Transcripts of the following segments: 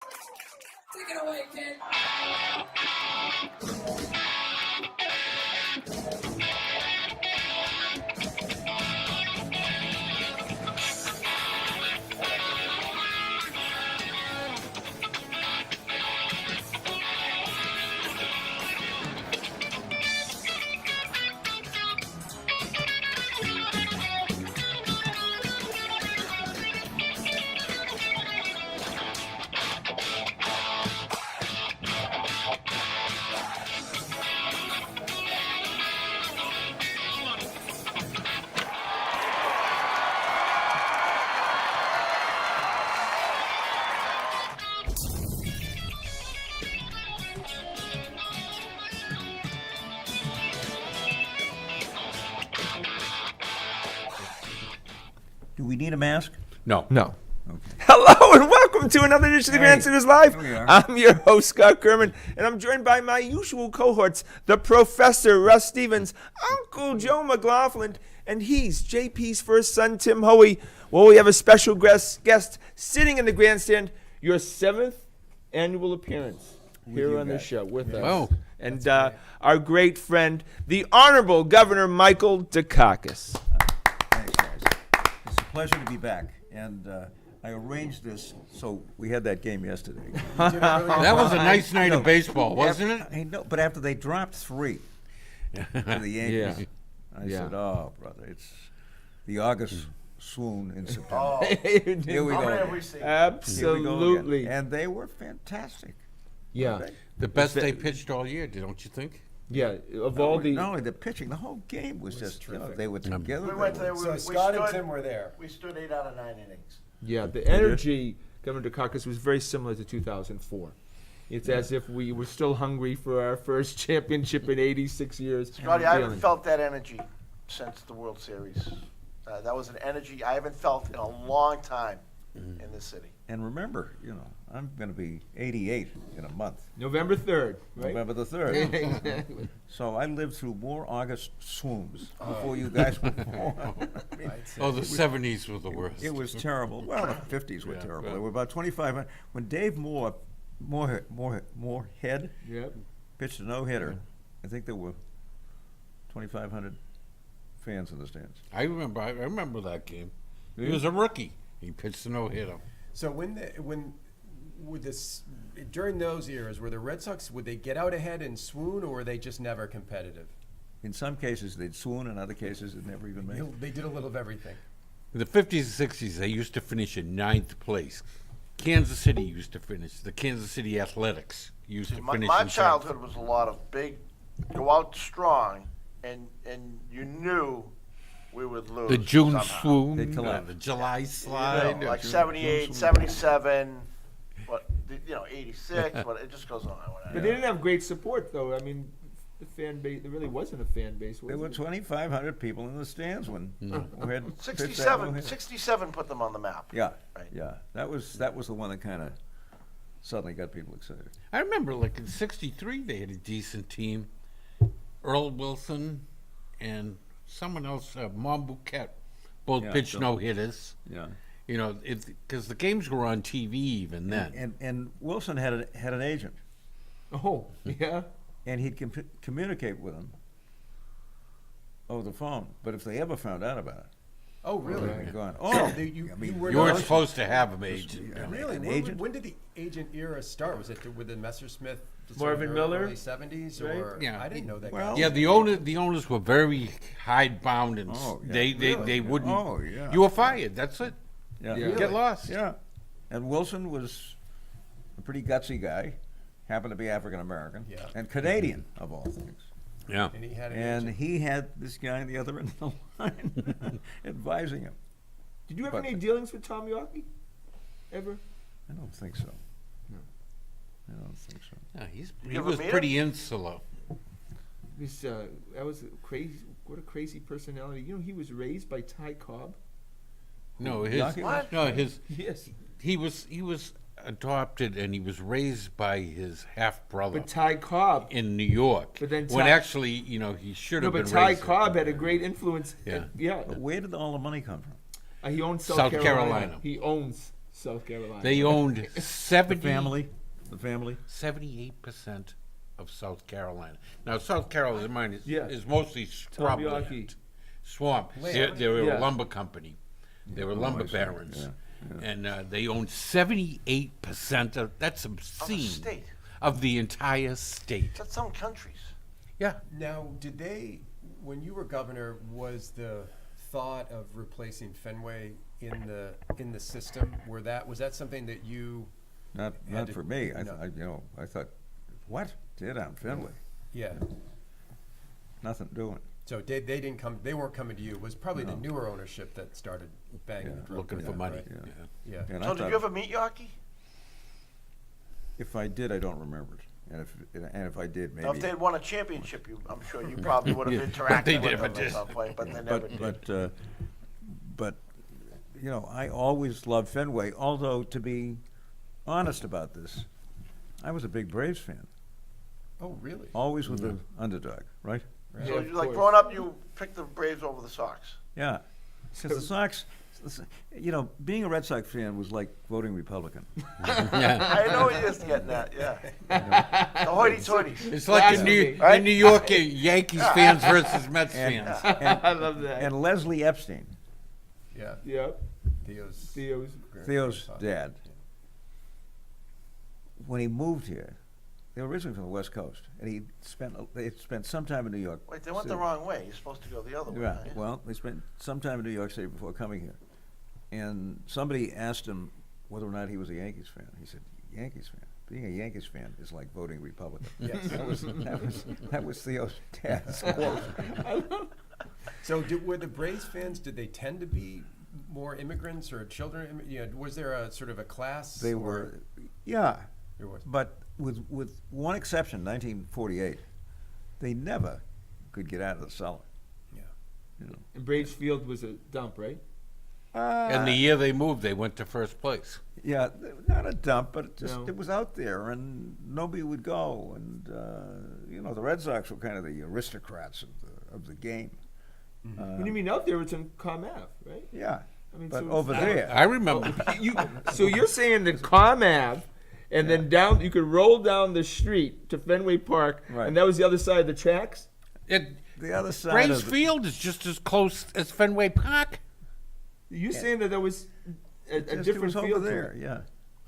Take it away, kid. Do we need a mask? No. Hello and welcome to another edition of the Grandstanders Live. Here we are. I'm your host, Scott Kerman, and I'm joined by my usual cohorts, the Professor Russ Stevens, Uncle Joe McLaughlin, and he's JP's first son, Tim Hoey. Well, we have a special guest sitting in the grandstand, your 7th annual appearance here on the show with us. Oh, and our great friend, the Honorable Governor Michael Dukakis. Thanks, guys. It's a pleasure to be back. And I arranged this so we had that game yesterday. that was a nice night of baseball, wasn't it? I know, but after they dropped 3 to the Yankees, I said, "Oh, brother, it's the August swoon in September." Here we go. Again. Absolutely. And they were fantastic. Yeah. The best they pitched all year, don't you think? Yeah, of all the... Not only the pitching, the whole game was just, they were together. We went there. So Scott and Tim were there. We stood 8 out of 9 innings. Yeah, the energy, Governor Dukakis, was very similar to 2004. It's as if we were still hungry for our first championship in 86 years. Scotty, I haven't felt that energy since the World Series. That was an energy I haven't felt in a long time in this city. And remember, I'm going to be 88 in a month. November 3rd, right? November the 3rd. Exactly. So I lived through more August swoons before you guys were born. Oh, the 70s were the worst. It was terrible. Well, the 50s were terrible. There were about 2,500. When Dave Moorhead Yep. pitched a no-hitter, I think there were 2,500 fans in the stands. I remember that game. He was a rookie. He pitched a no-hitter. So during those eras, were the Red Sox, would they get out ahead and swoon, or were they just never competitive? In some cases, they'd swoon. In other cases, they'd never even make it. They did a little of everything. In the 50s and 60s, they used to finish in 9th place. Kansas City used to finish. The Kansas City Athletics used to finish My in childhood was a lot of big, go out strong, and you knew we would lose. the June somehow. swoon, They'd collapse. the July You slide. know, like 78, 77, 86, but it just goes on. But they didn't have great support, though. I mean, the fan base, there really wasn't a fan base, was There were it? 2,500 people in the stands when we had pitched that 67, no-hitter. 67 put them on the map. Yeah, Right. yeah. That was the one that kind of suddenly got people excited. I remember, like in '63, they had a decent team. Earl Wilson and someone else, Mom Bouquet, both Yeah, pitched so- no hitters. Yeah. Because the games were on TV even then. And Wilson had an agent, Oh, yeah? and he'd communicate with him over the phone. But if they ever found out about it, Oh, really? they'd be going, You I mean, were You weren't not- supposed to have them agent. Really? An When- agent? When did the agent era start? Was it with the Messersmith? Marvin Miller? Early 70s, Right? or Yeah. I didn't know that. Well- guy. Yeah, the owners were very hidebound, and Oh, yeah. they Really? wouldn't. Oh, yeah. You were fired. That's it. yeah, Yeah. Get lost. yeah. And Wilson was a pretty gutsy guy, happened to be African American, Yeah. and Canadian of all things. Yeah. And he had an And agent. he had this guy on the other end of the line advising him. Did you have But- any dealings with Tom Yawkey? Ever? I don't think so. I don't think so. Yeah, he ever was meet him? pretty insular. That was a crazy, what a crazy personality. You know, he was raised by Ty Cobb. No, Yawkey was? Yes. he was adopted and he was raised by his half brother But Ty Cobb. in New York. But then when Ty- actually, he should No, have but been Ty raised. Cobb had a great influence. Yeah. Yeah. But where did all the money come from? He owns South Carolina. He owns South Carolina. They owned The 70, family. The family. 78% of South Carolina. Now, South Carolina Yeah. is mostly Tom scrubland. Yawkey. Swamp. Land. They were Yeah. a lumber company. They were lumber I see. barons. Yeah, And they owned 78% of, that's Of the obscene, state. of the entire state. That's some countries. Yeah. Now, did they, when you were governor, was the thought of replacing Fenway in the system? Was that something that you? Not Had to- for me. no. I thought, what? Tear down Fenway. Yeah. Nothing doing. So they didn't come. They weren't coming to you. It was probably the newer ownership that started banging the drum. Looking for money. Right? Yeah. Yeah. And So I did thought, you ever meet Yawkey? if I did, I don't remember it. And if I did, maybe. Now, if they'd won a championship, I'm sure you probably would have Yeah, interacted but they with never them did. at some point, but they never did. But I always loved Fenway. Although, to be honest about this, I was a big Braves fan. Oh, really? Always with the underdog, right? Right. So Yeah, you of like course. growing up, you picked the Braves over the Sox. Yeah. Because the Sox, being a Red Sox fan was like voting Republican. I know what you're getting at, yeah. The hoity-toity. It's like Blasphemy. in New York, Yankees fans versus Mets And- fans. I love that. And Leslie Epstein, Yeah. Yep. Theo's Theo's grandfather. dad, when he moved here, they were originally from the West Coast, and they spent some time in New York. Wait, they went the City. wrong way. You're supposed to go the other way. Yeah, huh? well, they spent some time in New York City before coming here. And somebody asked him whether or not he was a Yankees fan. He said, Yankees fan? Being a Yankees fan is like voting Republican. Yes. That was Theo's dad's quote. So were the Braves fans? Did they tend to be more immigrants or children? Was there a sort of a class? They or- were, yeah, There was. but with one exception, 1948, they never could get out of the cellar. Yeah. And Braves Field was a dump, right? And the year they moved, they went to first place. Yeah, not a dump, but No. it was out there, and nobody would go. And the Red Sox were kind of the aristocrats of the game. What do you mean out there? It's in Comm Ave, right? Yeah, I mean, but so over it's- there, I remember. So you're saying that Comm Ave, and then down you could roll down the street to Fenway Park, Right. and that was the other side of the tracks. the other side Braves of the, Field is just as close as Fenway Park. You saying that there was a just, it different was over field to there, it? yeah.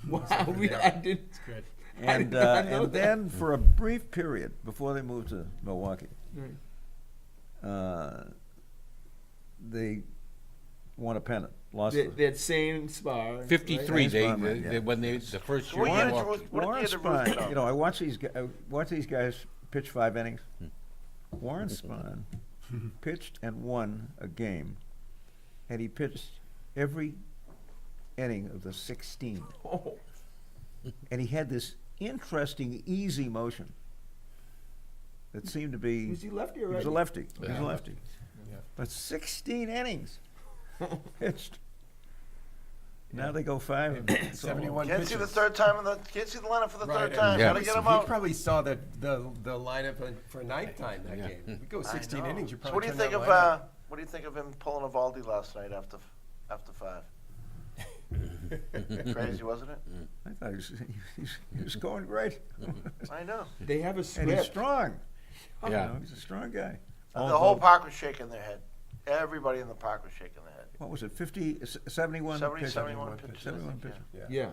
Wow, I didn't. Good. I And did not know and that. then for a brief period before they moved to Milwaukee, Right. they won a pennant. Lost They had Sane Spar. right? 53. Nice bomb, right, yeah. When the first So year. what year they did walked- you- what Warren year did Spahn, Roosevelt? I watch these guys pitch 5 innings. Warren Spahn pitched and won a game, and he pitched every inning of the 16. Oh, And he had this interesting, easy motion that seemed to be. was he lefty or He right? was a lefty. He was Yeah. a lefty. Yeah. But 16 innings pitched. Now they go 5. and it's all 71 Can't see the pitches. third time can't see the lineup for the Right, third time. Yeah. Gotta get him He out. probably saw the lineup for ninth time that Yeah. game. We go I 16 know. innings. You So probably what do you turn think that of lineup. what do you think of him pulling a Valdi last night after 5? Crazy, wasn't it? I thought he was going great. I know. They have a And he's script. strong. Yeah. He's a strong guy. The Although- whole park was shaking their head. Everybody in the park was shaking their head. What was it, 71 pitches? 71 pitches. 71 I think, pitches. Yeah. Yeah.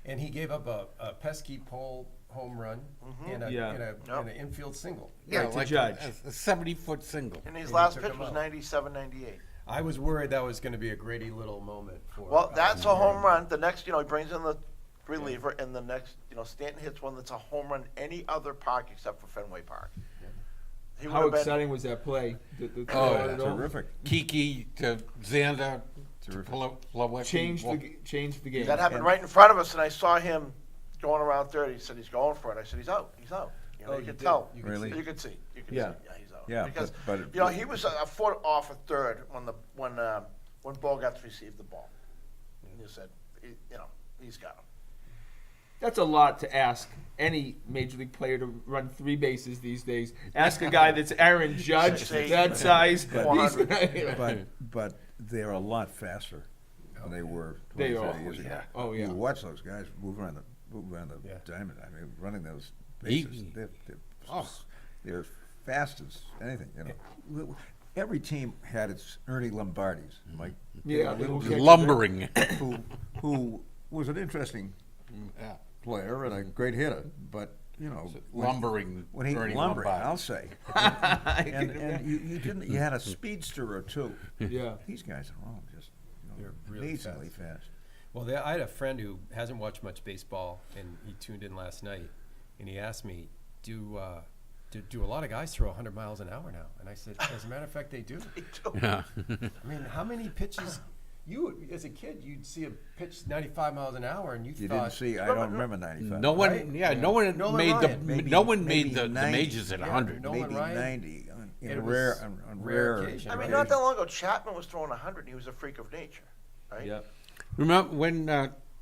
And he gave up a pesky pole home run and, Yeah. an infield single. Yeah, Right, to like Judge. a 70-foot single. And his And he last took pitch him was out. 97, 98. I was worried that was going to be a Grady little moment for. Well, that's a Moran. home run. The next, he brings in the reliever, and the next, Stanton hits one that's a home run any other park except for Fenway Park. He How would've been- exciting was that play? Oh, it all Terrific. Kiki to Xander to Terrific. Plawecki. changed the game. That happened right in front of us, and I saw him going around third. He said he's going for it. I said he's out. He's out. Oh, You you could did. tell. You could Really? see. You could see. You could Yeah. see. Yeah, he's out. Yeah, because but he was a foot off at third when Bogarts received the ball. And you said, he's got him. That's a lot to ask any major league player to run 3 bases these days. Ask a guy that's Aaron Judge, 6'8", that size. 400. He's- but they're a lot faster. than they were They 20, are. 30 years ago. Oh, yeah. You watch those guys move around the Yeah. diamond. I mean, running those He- bases. Oh. They're fast as anything. Every team had its Ernie Lombardis, Mike. Yeah, A little they kid will Lumbering. who was an interesting Yeah. player and a great hitter, but Lumbering. when he Ernie lumbering, Lombard. I'll say. and you had a speedster or two. Yeah. These guys are all just They're really amazingly fast. Well, I had a friend who hasn't watched much baseball, and he tuned in last night, and he asked me, "Do a lot of guys throw 100 miles an hour now?" And I said, "As a matter of fact, they do." Yeah. I mean, how many pitches? You, as a kid, you'd see a pitch 95 miles an hour, and you You thought, didn't see. I don't remember 95. No one, Right? yeah, no one Nolan made Ryan. Maybe- no one maybe made the 90. majors at Yeah, 100. Nolan maybe Ryan. 90 It on was rare occasion, I mean, right? not that long ago, Chapman was throwing 100, and he was a freak of nature, right? Yep. Remember when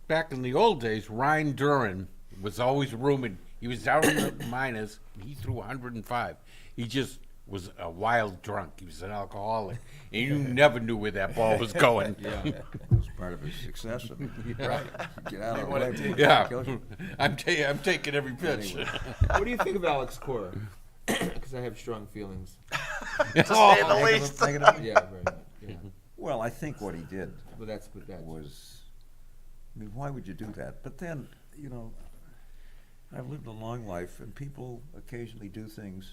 back in the old days, Ryan Duran was always rumored. He was down in the minors. And he threw 105. He just was a wild drunk. He was an alcoholic, and you never knew where that ball was going. Yeah. It was part of his success. I mean, Right. get out They of the wanna way. take- Yeah, Kills you. I'm taking every pitch. What do you think of Alex Cora? Because I have strong feelings. To say the least. Negative? Yeah, very much. Yeah. Well, I think what he did But that's what that's. was, I mean, why would you do that? But then, I've lived a long life, and people occasionally do things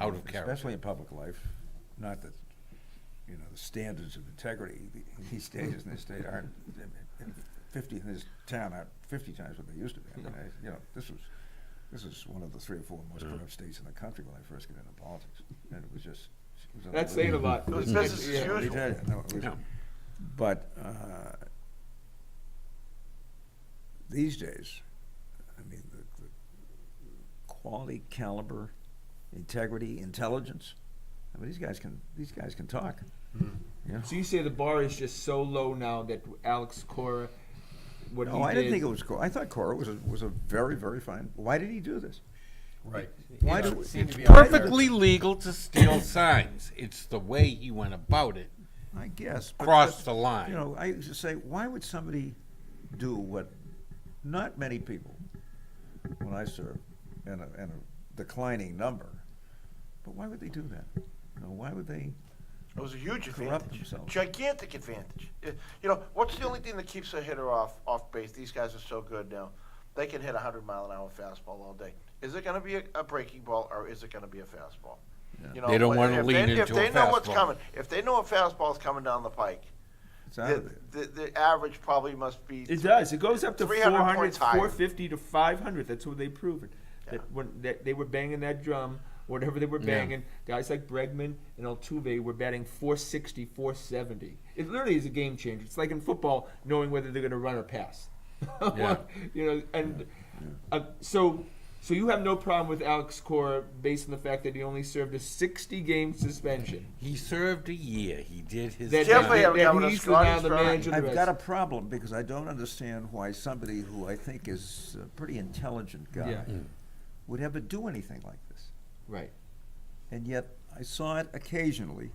Out of character. especially in public life. Not that, the standards of integrity in these stages in this state aren't in 50 in this town aren't 50 times what they used to be. I mean, this is one of the 3 or 4 most corrupt states in the country when I first got into politics, and it was just. It was That's saying a lot. It was business as Yeah. Let me usual. tell you, no, it was- Yeah. But these days, I mean, the quality, caliber, integrity, intelligence. I mean, these guys can talk. Yeah. So you say the bar is just so low now that Alex Cora, what he No, I did. didn't think it was Cora. I thought Cora was a very, very fine. Why did he do this? Right. Why It do- seemed to be out there. Perfectly legal to steal signs. It's the way he went about it. I guess. But, Crossed the line. I used to say, why would somebody do what not many people, when I served, and a declining number, but why would they do that? Why would they? It was a huge Corrupt advantage, themselves. gigantic advantage. What's the only thing that keeps a hitter off base? These guys are so good now. They can hit 100-mile-an-hour fastball all day. Is it going to be a breaking ball, or is it going to be a fastball? They don't wanna if lean they, into if they a know what's fastball. coming, if they know a fastball is coming down the pike, It's out of there. the average probably must be. It does. It goes up to 300 400, points higher. 450 to 500. That's what they've proven. Yeah. That they were banging that drum, whatever they were banging, guys like Bregman and Altuve were batting 460, 470. It literally is a game changer. It's like in football, knowing whether they're going to run or pass. Yeah. So you have no problem with Alex Cora based on the fact that he only served a 60-game suspension. He served a year. He did his That, Careful, job. yeah, Governor he's Scott, now he's the right. manager of the I've Reds. got a problem because I don't understand why somebody who I think is a pretty intelligent guy Yeah. would ever do anything like this. Right. And yet I saw it occasionally,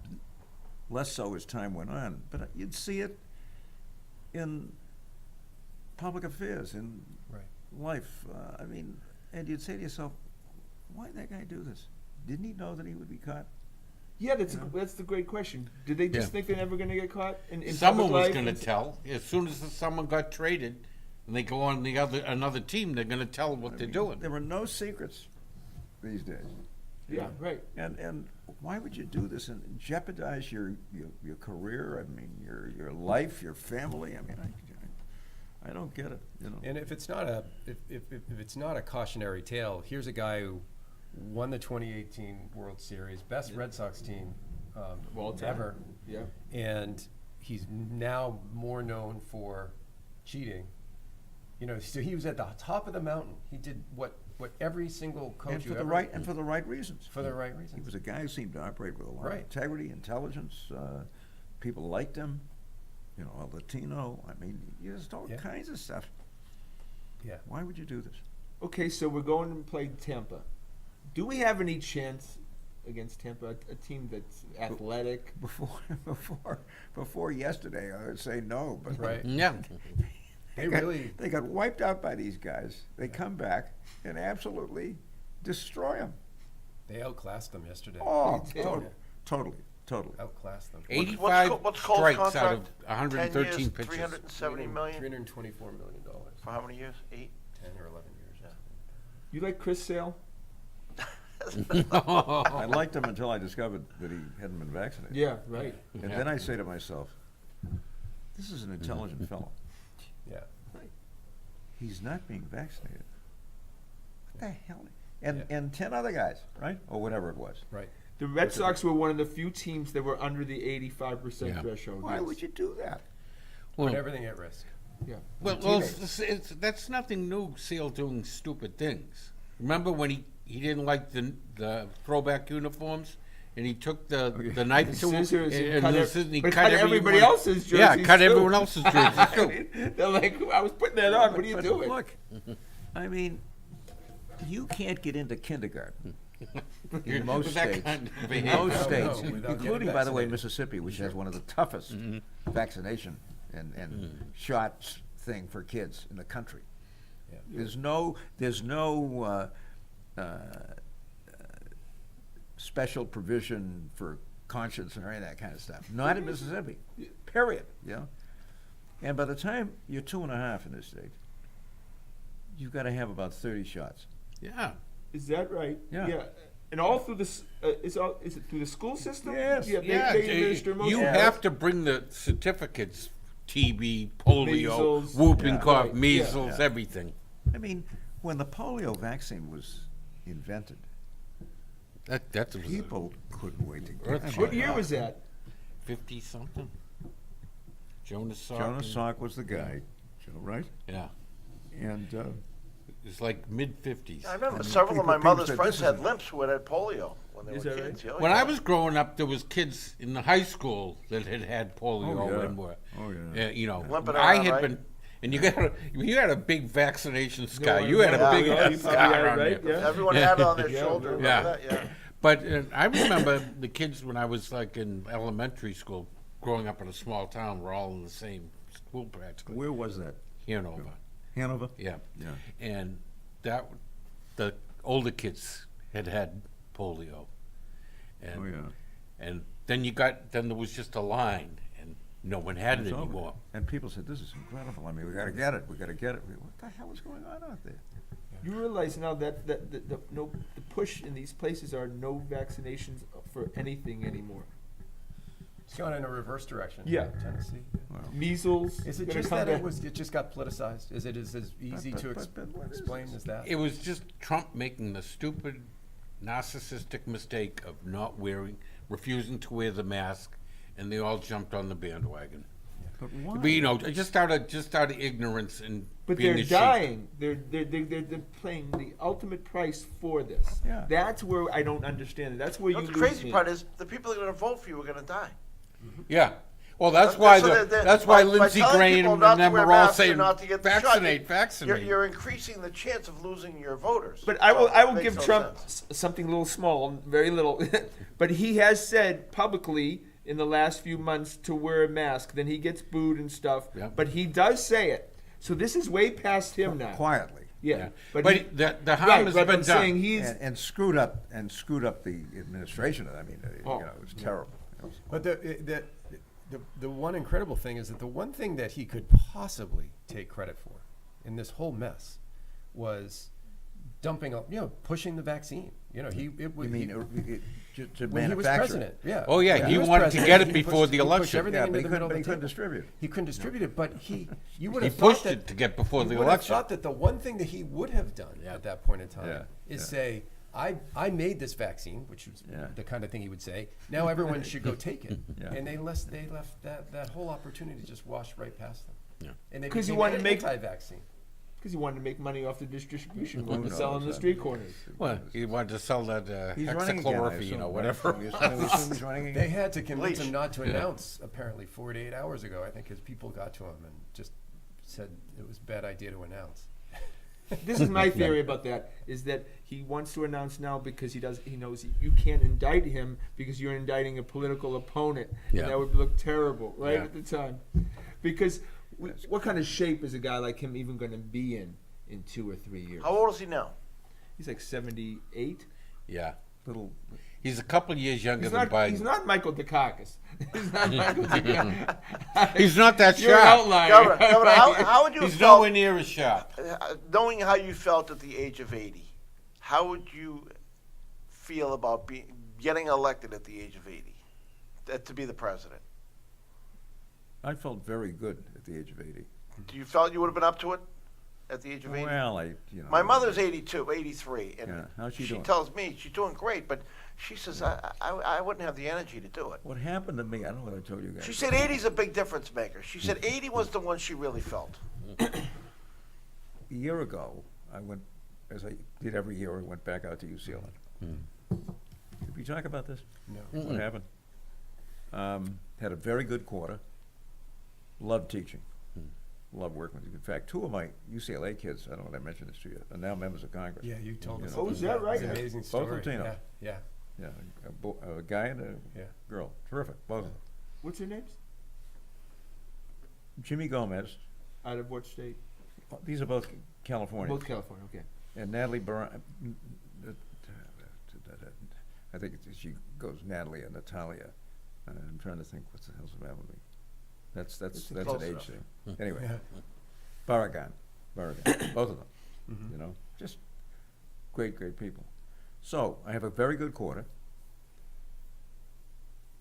less so as time went on, but you'd see it in public affairs, in Right. life. And you'd say to yourself, why did that guy do this? Didn't he know that he would be caught? Yeah, that's the great question. Did they just Yeah. think they're never going to get caught in Someone public was life? going to tell. As soon as someone got traded, and they go on another team, they're going to tell what they're doing. There are no secrets these days. Yeah, right. And why would you do this and jeopardize your career? I mean, your life, your family. I mean, I don't get it. And if it's not if it's not a cautionary tale, here's a guy who won the 2018 World Series, best Red Sox team All time. ever, Yeah. and he's now more known for cheating. So he was at the top of the mountain. He did what every single coach And you for the ever- right and for the right reasons. for the right He reasons. was a guy who seemed to operate with a lot of Right. integrity, intelligence. People liked him. A Latino. I mean, just all Yeah. kinds of stuff. Yeah. Why would you do this? Okay, so we're going to play Tampa. Do we have any chance against Tampa, a team that's athletic. Before yesterday, I would say no, but Right. Yeah. They really. they got wiped out by these guys. They come back and absolutely destroy them. They outclassed them yesterday. Oh, Yeah. totally. Outclassed them. 85 what's Cole's strikes out contract? of 113 10 years, pitches. 370 million $324 million. for how many years? 8. 10 or 11 years. Yeah. You like Chris Sale? I liked him until I discovered that he hadn't been vaccinated. Yeah, right. And then I say to myself, this is an intelligent fellow. Yeah. He's not being vaccinated. What the hell? And 10 other guys, right? Or whatever it was. Right. The Red Sox were one of the few teams that were under the 85% Yeah. threshold. Why yes. would you do that? Put Well, everything at risk. Yeah. well, that's nothing new, Seal doing stupid things. Remember when he didn't like the throwback uniforms? And he took the knife The to him, scissors and and cut the ev- scissors, and he but cut cut everybody everyone- else's Yeah, jerseys, cut too. everyone else's jerseys I too. mean, they're like, I was putting that on. What are you But doing? Look, I mean, you can't get into kindergarten in most With that states. kind of In behavior. most No, states, no, without including, getting by the way, vaccinated. Mississippi, which has one of the toughest vaccination and shots thing for kids in the country. Yeah. There's no special provision for conscience or any of that kind of stuff. Not in Mississippi. Period. You know? And by the time you're 2.5 in this state, you've got to have about 30 shots. Yeah. Is that right? Yeah. And all through this, is it through the school system? Yes. Yeah, Yeah, they administer most you of have it. to bring the certificates: TB, polio, Measles. whooping Yeah. cough, Right. measles, Yeah. everything. I mean, when the polio vaccine was invented, That was people couldn't wait to get Earth it. What year was that? 50 something. Jonas Salk. Jonas Salk was the guy, Joe, right? Yeah, And it's like mid 50s. I remember And several of my people mother's said, friends "This had is-" limps who had polio when they Is were that kids. right? Yeah, When yeah. I was growing up, there was kids in the high school that had polio Oh, yeah. and were, Oh, yeah. you know, Limping I around, had right? been, and you had a big vaccination scar. No, You had a yeah. big Yeah, scar yeah, on right, you. yeah. Everyone had it on their Yeah, shoulder. Remember yeah. that? Yeah. But I remember the kids when I was like in elementary school, growing up in a small town, we're all in the same school practically. where was that? Hanover. Hanover? Yeah. Yeah. And the older kids had polio. And, Oh, yeah. And then there was just a line, and no one had it It's over. anymore. And people said, this is incredible. I mean, we got to get it. We got to get it. What the hell is going on out there? You realize now that the push in these places are no vaccinations for anything anymore. It's gone in a reverse direction. Yeah. Tennessee. Measles. Is it gonna just come that back. it just got politicized? Is it as easy but- to but what is explain this? as that? It was just Trump making the stupid, narcissistic mistake of refusing to wear the mask, and they all jumped on the bandwagon. But why? But, you know, just out of ignorance and But being they're a sheep. dying. They're paying the ultimate price for this. Yeah. That's where I don't understand it. That's where You know, you the lose crazy me. part is the people that are going to vote for you are going to die. Yeah. Well, that's why that's why by Lindsey telling Graham people and not to them wear are all masks or saying not to get the shot, vaccinate, vaccinate. You're increasing the chance of losing your voters. But I will It makes give no Trump sense. something a little small, very little. But he has said publicly in the last few months to wear a mask. Then he gets booed and stuff. Yeah. But he does say it. So this is way past him now. Quietly. Yeah. Yeah. But, But he, the harm right, has but been I'm done. saying he's And screwed up the administration. I mean, Oh, it was terrible. It was- But the one incredible thing is that the one thing that he could possibly take credit for in this whole mess was dumping up, pushing the vaccine. You know, to when he was manufacture president. Yeah. Oh, yeah, he was wanted to president, get it he before pushed- the he pushed election. everything Yeah, into but he the middle couldn't, of but he the couldn't table. distribute. He couldn't distribute it, but you would He have thought pushed that it to get before the you would have election. thought that the one thing that he would have done at that point in time Yeah, is yeah. say, I made this vaccine, which was Yeah. the kind of thing he would say. Now everyone should go take it. Yeah. And they left that whole opportunity just washed right past them. Yeah. And they 'Cause you became wanted to make- anti-vaccine. because he wanted to make money off the distribution, Who wanted to sell on knows? the street corners. Well, he wanted to sell that He's running again, I hexachlorophene assume, or right? whatever. We assume he's running again? They had to convince Bleach. him not to announce, apparently 48 hours ago, I think, his people got to him and just said it was a bad idea to announce. This is my theory about that, is that he wants to announce now because he knows you can't indict him because you're indicting a political opponent. Yeah. And that would look terrible, right, Yeah. at the time. Because what kind of shape is a guy like him even going to be in 2 or 3 years? How old is he now? He's like 78. Yeah. Little, He's a couple of years younger than Biden. He's not Michael Dukakis. He's not Michael Dukakis. He's not that You're an sharp. outlier. Governor, how would you He's felt, nowhere near as sharp. knowing how you felt at the age of 80, how would you feel about getting elected at the age of 80 to be the president? I felt very good at the age of 80. Do you felt you would have been up to it at the age of 80? Well, My mother's 82, 83, and Yeah, how's she doing? tells me she's doing great, but she says I wouldn't have the energy to do it. What happened to me, I don't know what I told you guys. She said 80's a big difference maker. She said 80 was the one she really felt. A year ago, I went, as I did every year, I went back out to UCLA. Did we talk about this? No. What happened? Had a very good quarter. Loved teaching. Loved working with you. In fact, 2 of my UCLA kids, I don't know if I mentioned this to you, are now members of Congress. Yeah, you told us. Oh, is that right? It's an amazing Both story. Latino. Yeah. Yeah, a guy and a Yeah. girl. Terrific, both of them. What's their names? Jimmy Gomez. Out of what state? These are both California. Both California, okay. And Natalie Baran, I think she goes Natalie and Natalia. I'm trying to think what the hell's the matter with me. That's an close age enough. thing. Anyway, Yeah. Barragan, both of them. You know, just great people. So I have a very good quarter,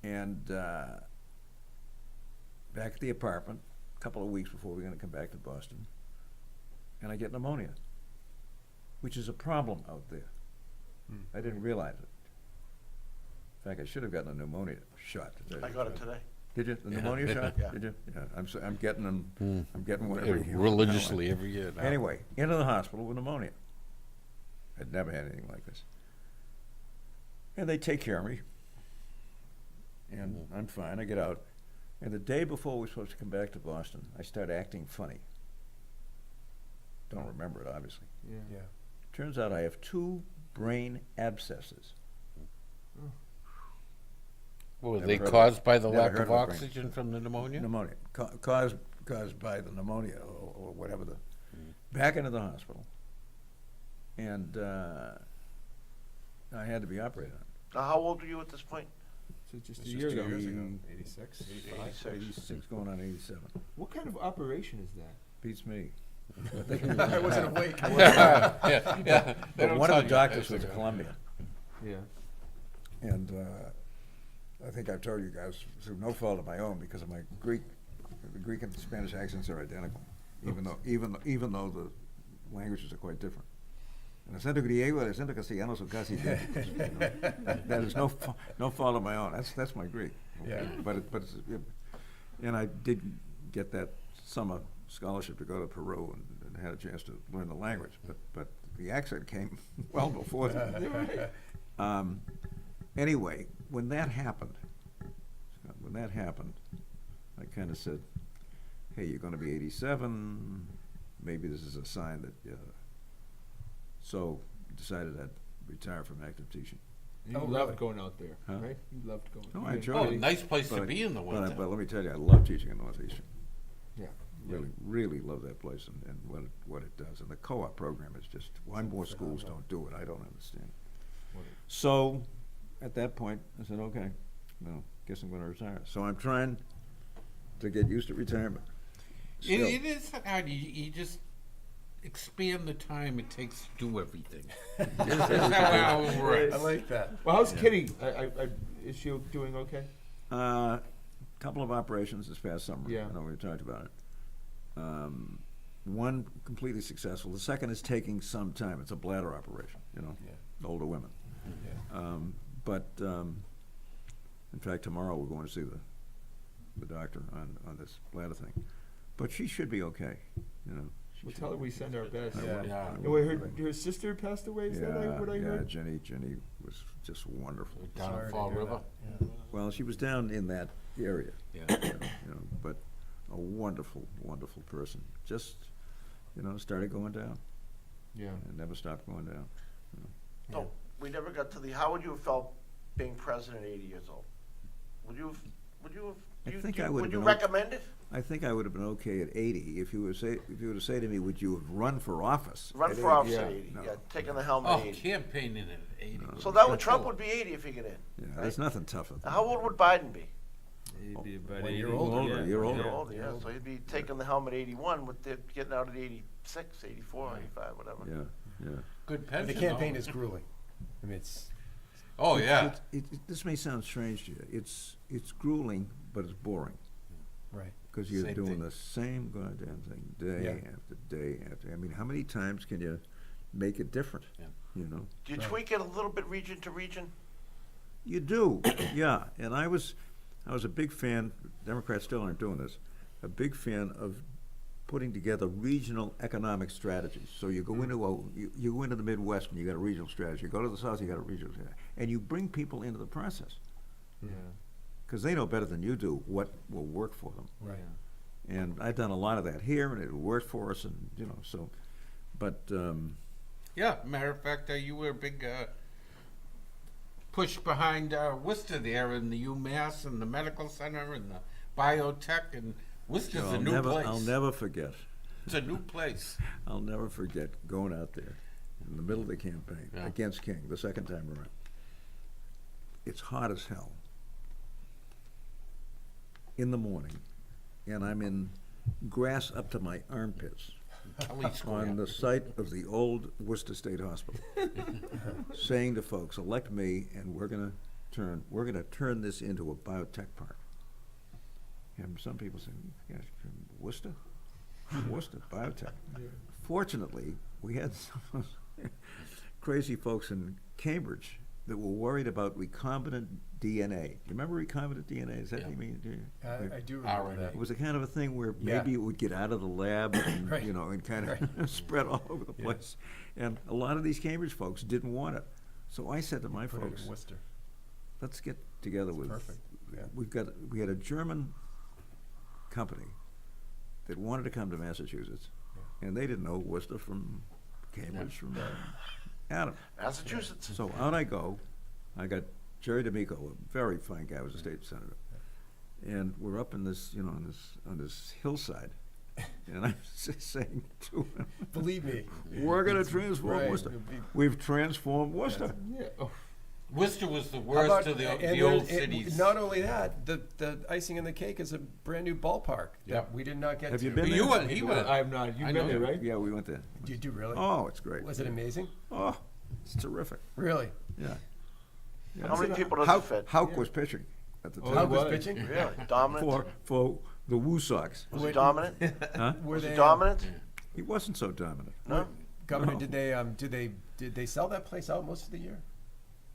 and back at the apartment, a couple of weeks before we're going to come back to Boston, and I get pneumonia, which is a problem out there. I didn't realize it. In fact, I should have gotten a pneumonia shot. To tell you I the got it truth. today. Did you? The pneumonia shot? Yeah. Did you? Yeah. I'm getting them. I'm getting one every year. Religiously every year now. Anyway, into the hospital with pneumonia. I'd never had anything like this. And they take care of me. And I'm fine. I get out. And the day before we're supposed to come back to Boston, I start acting funny. Don't remember it, obviously. Yeah. Yeah. Turns out I have 2 brain abscesses. What, were Never they heard of caused by the never lack heard of of a brain. oxygen from the pneumonia? Pneumonia. Caused by the pneumonia or whatever. Back into the hospital. And I had to be operated on. Now, how old were you at this point? So just a This year was 2 ago. years ago. 86, 85. 86. 86 going on 87. What kind of operation is that? Beats me. I wasn't awake. yeah. They But don't one tell of the you doctors that. was a Colombian. Yeah. And I think I've told you guys, through no fault of my own, because of my Greek, the Greek and the Spanish accents are identical, even though the languages are quite different. And acento griego and acento castellano son casi idénticos. You know. That is no fault of my own. That's my Greek. Yeah. And I did get that summer scholarship to go to Peru and had a chance to learn the language, but the accent came well before that. Anyway, when that happened, I kind of said, hey, you're going to be 87. Maybe this is a sign that, so decided I'd retire from active teaching. You Oh, loved really? going out there, Huh? right? You loved going. No, you I didn't enjoyed Oh, really- nice place to But- be in the winter. But let me tell you, I love teaching in Northeastern. Yeah. Really love that place and what it does. And the co-op program is just, why more schools don't do it, I don't understand. So, at that point, I said, okay, well, guess I'm gonna retire. So I'm trying to get used to retirement. Still. It is hard. You just expand the time it takes to do everything. That's how it works. I like that. Well, how's Kitty? Is she doing okay? Couple of operations this past summer. Yeah. I know we talked about it. One completely successful. The second is taking some time. It's a bladder operation, Yeah. older women. Yeah. But in fact, tomorrow we're going to see the doctor on this bladder thing. But she should be okay, We'll tell her we send our best. Yeah. Yeah. Oh, wait, her sister passed away. Is that what I heard? Jenny was just wonderful. Down Sorry in to Fall hear River. that. Well, she was down in that area, Yeah. but a wonderful person. Just, started going down. Yeah. It never stopped going down. No, we never got to how would you have felt being president at 80 years old? Would you have, I do you, think do you- I would would have you been recommend it? I think I would have been okay at 80 if you were to say to me, would you have run for office? Run at for 80? office yeah. at 80, No. yeah, taking the helmet Oh, at 80. campaigning at 80. So that would, Trump would be 80 if he get in. Yeah, there's nothing tougher. Now, how old would Biden be? He'd be about 1 year 80. older. Older, you're older. You're older, yeah, so he'd be taking the helmet at 81 with the, getting out at 86, 84, 85, whatever. Yeah, yeah. Good pension. The campaign though. is grueling. I mean, it's Oh, yeah. This may sound strange to you. It's grueling, but it's boring. right. Because you're Same doing thing. the same goddamn thing day Yeah. after day after. I mean, how many times can you make it different? Yeah. You know, Do you Right. tweak it a little bit region to region? you do, yeah. And I was a big fan. Democrats still aren't doing this. A big fan of putting together regional economic strategies. So you go into you go into the Midwest and you got a regional strategy. You go to the South, you got a regional strategy, and you bring people into the process Yeah. because they know better than you do what will work for them. Right. And I've done a lot of that here, and it worked for us, and so. But Yeah, matter of fact, you were a big push behind Worcester there in the UMass and the medical center and the biotech, and Worcester's a new place. I'll never forget. It's a new place. I'll never forget going out there in the middle of the campaign Yeah. against King the second time around. It's hot as hell in the morning, and I'm in grass up to my armpits Kelly Square. on the site of the old Worcester State Hospital, saying to folks, elect me, and we're gonna turn this into a biotech park. And some people say, "Yeah, Worcester, biotech." Fortunately, we had some crazy folks in Cambridge that were worried about recombinant DNA. Do you remember recombinant DNA? Is that Yeah. what you mean? Do you? I do remember RNA. that. It was a kind of a thing where Yeah. maybe it would get out of the lab and, Right. and kind of spread all over the Yeah. place. And a lot of these Cambridge folks didn't want it. So I said to my Put it folks, in Worcester. let's get together with, perfect. Yeah. we had a German company that wanted to come to Massachusetts, and they didn't know Worcester from Cambridge from Adam. Massachusetts. So out I go. I got Jerry D'Amico, a very fine guy, was a state senator, and we're up in this, on this hillside, and I'm saying to him, Believe me. "We're going to transform Right. Worcester. It'll be- We've transformed Worcester." Yeah. Oh, Worcester was the How worst about- of and the old there's- cities. Not only that, the icing on the cake is a brand new ballpark Yep. that we did not get Have to. you been But there? you went, he went. I have not. You've I been know there, you. right? Yeah, we went there. Did you really? Oh, it's great. Was it amazing? Oh, it's terrific. Really? Yeah. Yeah. How many people does Hauk, it fit? Hauk was pitching at the Oh, time How was was. pitching? Really? Dominant? for the Woo Sox. Was he Wait. dominant? Huh? Were Was he they dominant? He wasn't so dominant. No? Governor, No. did they sell that place out most of the year?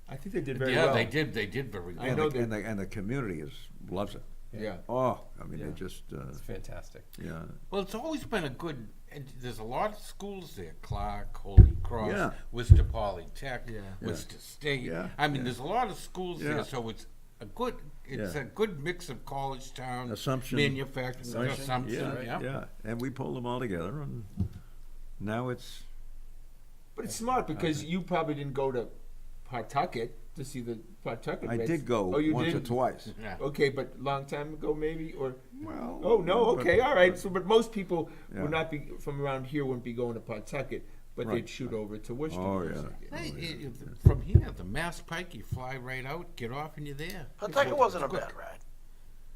I think they did very Yeah, well. they did. They did very well. I know they- And the community loves it. Yeah. Oh, I mean, Yeah. they just, It's fantastic. yeah. Well, it's always been a good. And there's a lot of schools there: Clark, Holy Cross, Yeah. Worcester Polytech, Yeah. Worcester State. Yeah. I mean, Yeah. there's a lot of schools Yeah. there, so it's a good. It's Yeah. a good mix of college town, Assumption. manufacturing, Assumption. Yeah, yeah. And we pulled them all together, and now it's, But it's smart because you probably didn't go to Pawtucket to see the Pawtucket I Reds. did go Oh, you once or did? twice. Yeah. Okay, but long time ago maybe, or Well. oh no, but- okay, all right. So, but most people Yeah. would not be from around here. Wouldn't be going to Pawtucket, but Right. they'd shoot over to Worcester. Oh, for a yeah. second. Hey, from here, the Mass Pike, you fly right out, get off, and you're there. Pawtucket wasn't a bad ride.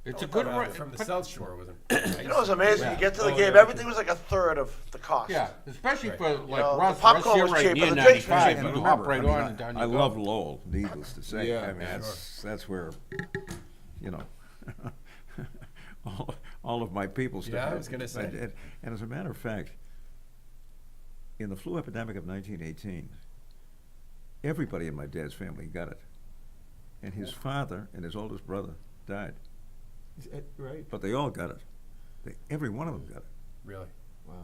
It's a good From ride. the South Shore wasn't. You know, it was amazing. You get to the Oh, game, yeah. everything was like a third of the cost. Yeah, especially Right. for like know, the Russ. popcorn Russ, you're was right cheaper, near the drinks were 95. cheaper. You hop right I mean, on and down you I go. love Lowell, needless to say. Yeah. I mean, that's where, you know, all of my people stayed. Yeah, I was gonna say. And as a matter of fact, in the flu epidemic of 1918, everybody in my dad's family got it. And his father and his oldest brother died. Is that right? But they all got it. Every one of them got it. Really? Wow.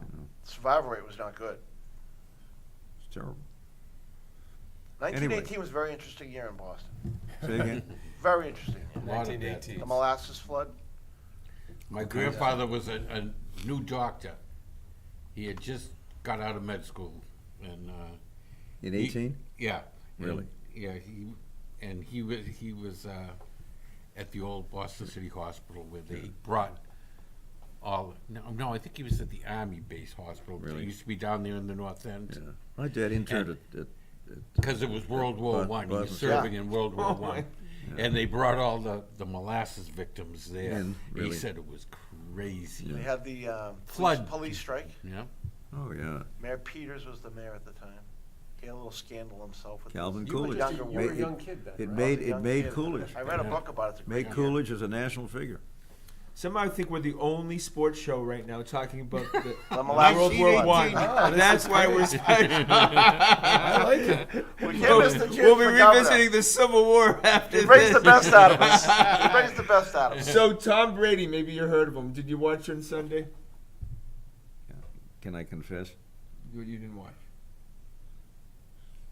Survival rate was not good. It's terrible. 1918 was a very interesting year in Boston. Say again? Very interesting. A lot of bad 1918. The molasses flood. My grandfather was a new doctor. He had just got out of med school and In he- 18? yeah, Really? He was at the old Boston City Hospital where they brought all. No, I think he was at the Army Base Hospital. Really? It used to be down there in the North End. Yeah. My dad interned at Because it was World War Boston- One. He was Boston. serving in World War Oh, One, my. and they brought all the molasses victims there. In, really? He said it was crazy. They had the Flood. police strike. Yeah. Oh, yeah. Mayor Peters was the mayor at the time. He had a little scandal himself with Calvin his Coolidge. younger You were a woman. young kid then, It right? made I was a it young made kid. Coolidge. I read a book about it. It's a Made great Coolidge as a national figure. Somehow I think we're the only sports show right now talking about the molasses World War One. Oh, this That's is why great. we're special. I like it. We can't miss the chance We'll be for governor. revisiting the Civil War after He brings the this. best out of us. He brings the best out of us. So Tom Brady, maybe you heard of him. Did you watch on Sunday? Can I confess? You didn't watch.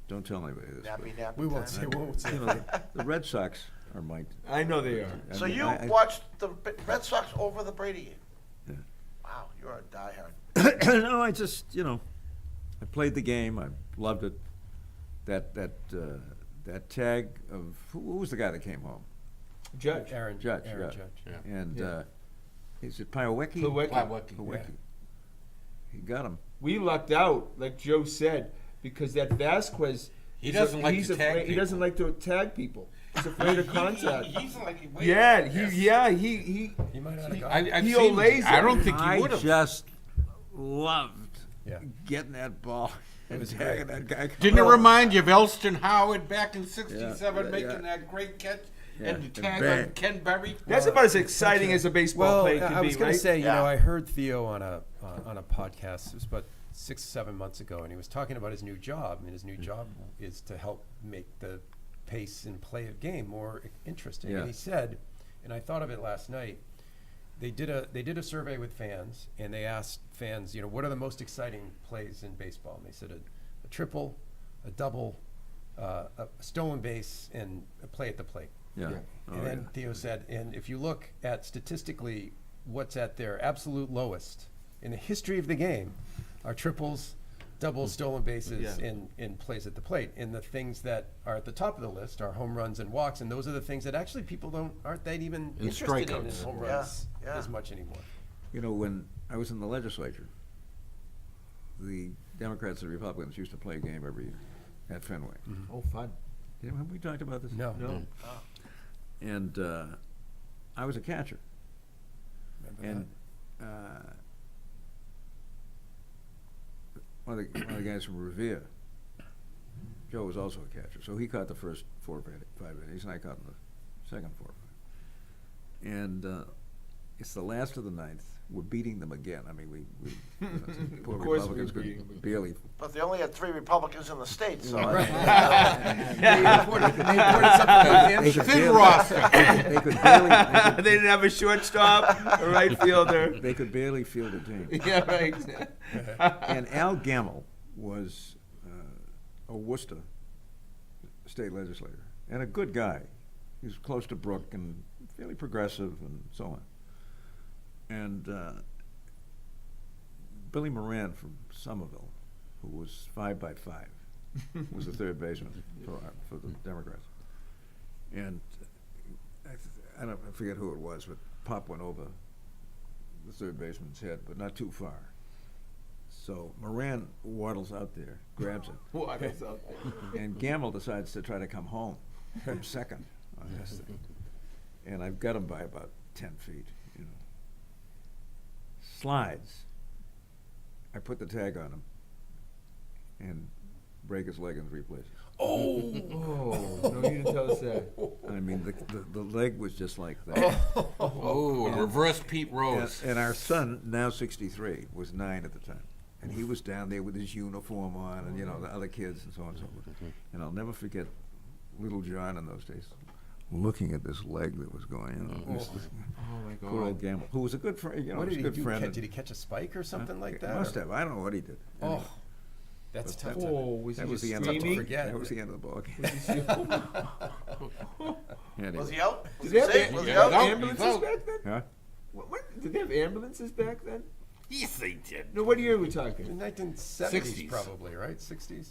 Don't tell anybody this. Nappy nappy We won't time. say. We won't say. You know, the Red Sox are my. I know they are. I So mean, you I- watched the Red Sox over the Brady game? Yeah. Wow, you're a diehard. No, I just, I played the game. I loved it. That tag of who was the guy that came home? Judge. Aaron Judge. Judge. Yeah. And Yeah. is it Piawecki? Plawecki. Piawecki. He got him. We lucked out, like Joe said, because that Vasquez. He doesn't like he's to tag afraid, He doesn't people. like to tag people. He's afraid of contact. He's like, Yeah, Yes. he He might not have got I, it. I've He seen, olays I it. don't think he I would have. just loved Yeah. getting that ball and was tagging great. that guy. Didn't it remind you of Elston Howard back in '67 Yeah, making yeah. that great catch Yeah, and the and tag bang. on Ken Berry? That's about as exciting as a baseball Well, play can I be, was going right? to say, Yeah. I heard Theo on a podcast. It was about 6 or 7 months ago, and he was talking about his new job. And his new job is to help make the pace and play of game more interesting. Yeah. And he said, and I thought of it last night. They did a survey with fans, and they asked fans, what are the most exciting plays in baseball? And they said a triple, a double, a stolen base, and a play at the plate. Yeah. Yeah. Oh, And then yeah. Theo said, and if you look at statistically what's at their absolute lowest in the history of the game are triples, doubles, stolen bases, Yeah. and plays at the plate. And the things that are at the top of the list are home runs and walks, and those are the things that actually people aren't that even And interested in strikeouts. home Yeah, runs yeah. as much anymore. When I was in the legislature, the Democrats and Republicans used to play a game every year at Fenway. Oh, fun. Have we talked about this? No. No. And I was a catcher. Remember And one of the guys from Revere, Joe was also a catcher, so he caught the first 4 or 5 innings, and I caught the second 4 or 5. And it's the last of the ninth. We're beating them again. I mean, we poor Of course we Republicans were beating them could again. barely. But they only had 3 Republicans in the state, so They could Thin barely- roster. They could barely. They didn't have a shortstop, a right fielder. They could barely field a team. Yeah, right. And Al Gamble was a Worcester state legislator and a good guy. He was close to Brook and fairly progressive and so on. And Billy Moran from Somerville, who was 5x5, was the third baseman for the Democrats. And I forget who it was, but Pop went over the third baseman's head, but not too far. So Moran waddles out there, grabs it, What is out there? and Gamble decides to try to come home from second on this thing. And I've got him by about 10 feet, Slides. I put the tag on him and break his leg and replace it. Oh, no, you didn't tell us that. I mean, the leg was just like that. Oh, reverse Pete Rose. And our son, now 63, was 9 at the time. And he was down there with his uniform on and, the other kids and so on and so forth. And I'll never forget little John in those days looking at this leg that was going, this Oh, my God. poor old Gamble, who was a good friend, What was did a he good do? friend. Did he catch a spike or something like that? Must or- have. I don't know what he did. Oh, that's tough. to- Oh, was That he was the just end of the screaming? forget. That was the end of the ball game. Anyway. was he out? Was Did he they safe? have, Was he Yeah, out? no. ambulances He's out. back then? Huh? Did they have ambulances back then? Yes, they did. No, what year are we talking? In 1970s, 60s. probably, right? 60s?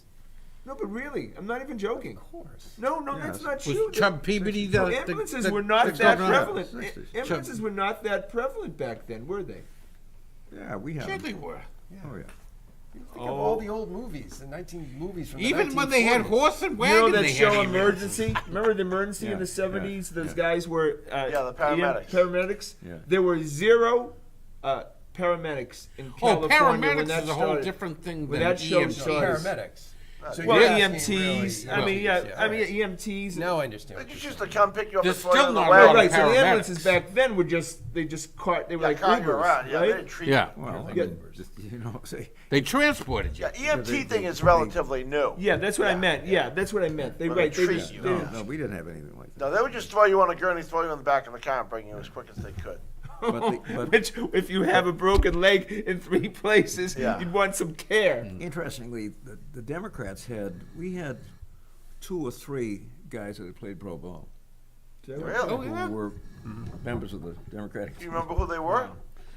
No, but really, I'm not even joking. Of course. No, Yeah, that's it's- not Was true. Chub Peabody the... No, the- ambulances the- were not the that governor? prevalent. Sixties. Ambulances were not that prevalent back then, were they? Yeah, we have. Sure they were. Oh, yeah. Think of all the old movies, the 19 movies from the Even when they had 1940s. horse and You wagon, know that they show had Emergency? Remember the Emergency in Yeah, the 70s? yeah, Those yeah. guys were the paramedics. paramedics. Yeah. There were 0 paramedics in Oh, California when paramedics that is a whole started. different thing When than that show EMTs. started. Paramedics. So Well, you're asking EMTs. really I mean, yeah, all right. EMTs. Now I understand. They what just you're used to saying. come pick you up There's and throw you still in the not a wagon. lot of Right, so the paramedics. ambulances back then were they just cart, they were Yeah, like cart you Ubers, around. Yeah, right? they didn't treat Yeah. you. Well, Yeah. just, you know, say, They transported you. Yeah, EMT they- thing they- is relatively new. Yeah, that's what I meant. Yeah, that's what I meant. They Where they right. They treat just you. they no, didn't- no, we didn't have anything like that. No, they would just throw you on a gurney, throw you in the back of the car, and bring you as quick as they could. But Which, if you have a broken leg in 3 places, Yeah. you'd want some care. interestingly, the Democrats we had 2 or 3 guys that had played pro ball. Really? Who were members of the Democratic. Do you remember who they were?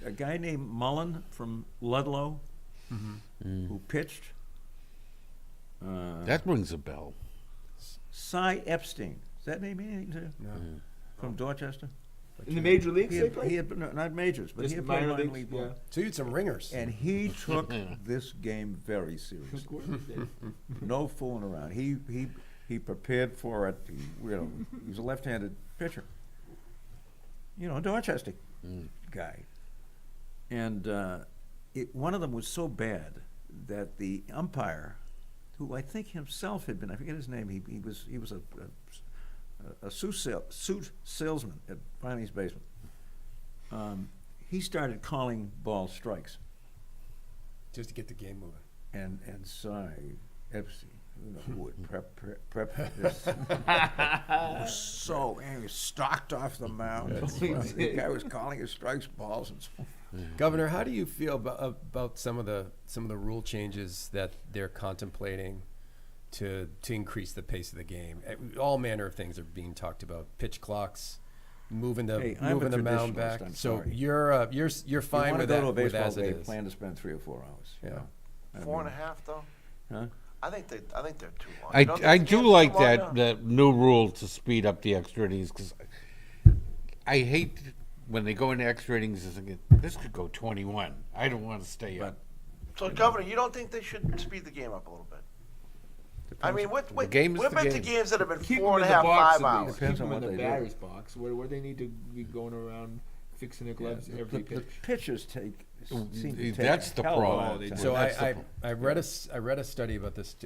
A guy named Mullen from Ludlow, who pitched. That rings a bell. Cy Epstein. Does that name mean anything to you? No. From Dorchester? In the major leagues, He they had, played? he had no, not majors, but Just he had minor played minor leagues, league yeah. ball. So you had some ringers. And he took this game very seriously. Of course they did. No fooling around. He prepared for it. He was a left-handed pitcher. You know, Dorchester guy. And one of them was so bad that the umpire, who I think himself had been, I forget his name, he was a suit salesman at Viney's Basement. He started calling ball strikes. Just to get the game moving. And Cy Epstein, you know, who would prep for this, was so angry, stalked off the mound. The guy was calling his strikes balls and so. Governor, how do you feel about some of the rule changes that they're contemplating to increase the pace of the game? All manner of things are being talked about. Pitch clocks, moving the Hey, I'm a mound traditionalist, back. I'm So sorry. you're fine You with wanna that go to a with baseball as it game, is. plan to spend 3 or 4 hours. you Yeah. know. I 4.5 though. Huh? I think they're too long. You don't think I the do game's like too long that now? that new rule to speed up the extra innings because I hate when they go into extra innings. and think, this could go 21. I don't want to stay up. So, Governor, you don't think they should speed the game up a little bit? I mean, what game is we've the been to game. games that have been Keep four them and in a the half, box 5 at hours. least. Depends Keep on them in what the they do. batter's box where they need to be going around fixing their gloves every The pitch. pitchers seem to take That's a the hell of a problem. long time. So That's the I read a study about this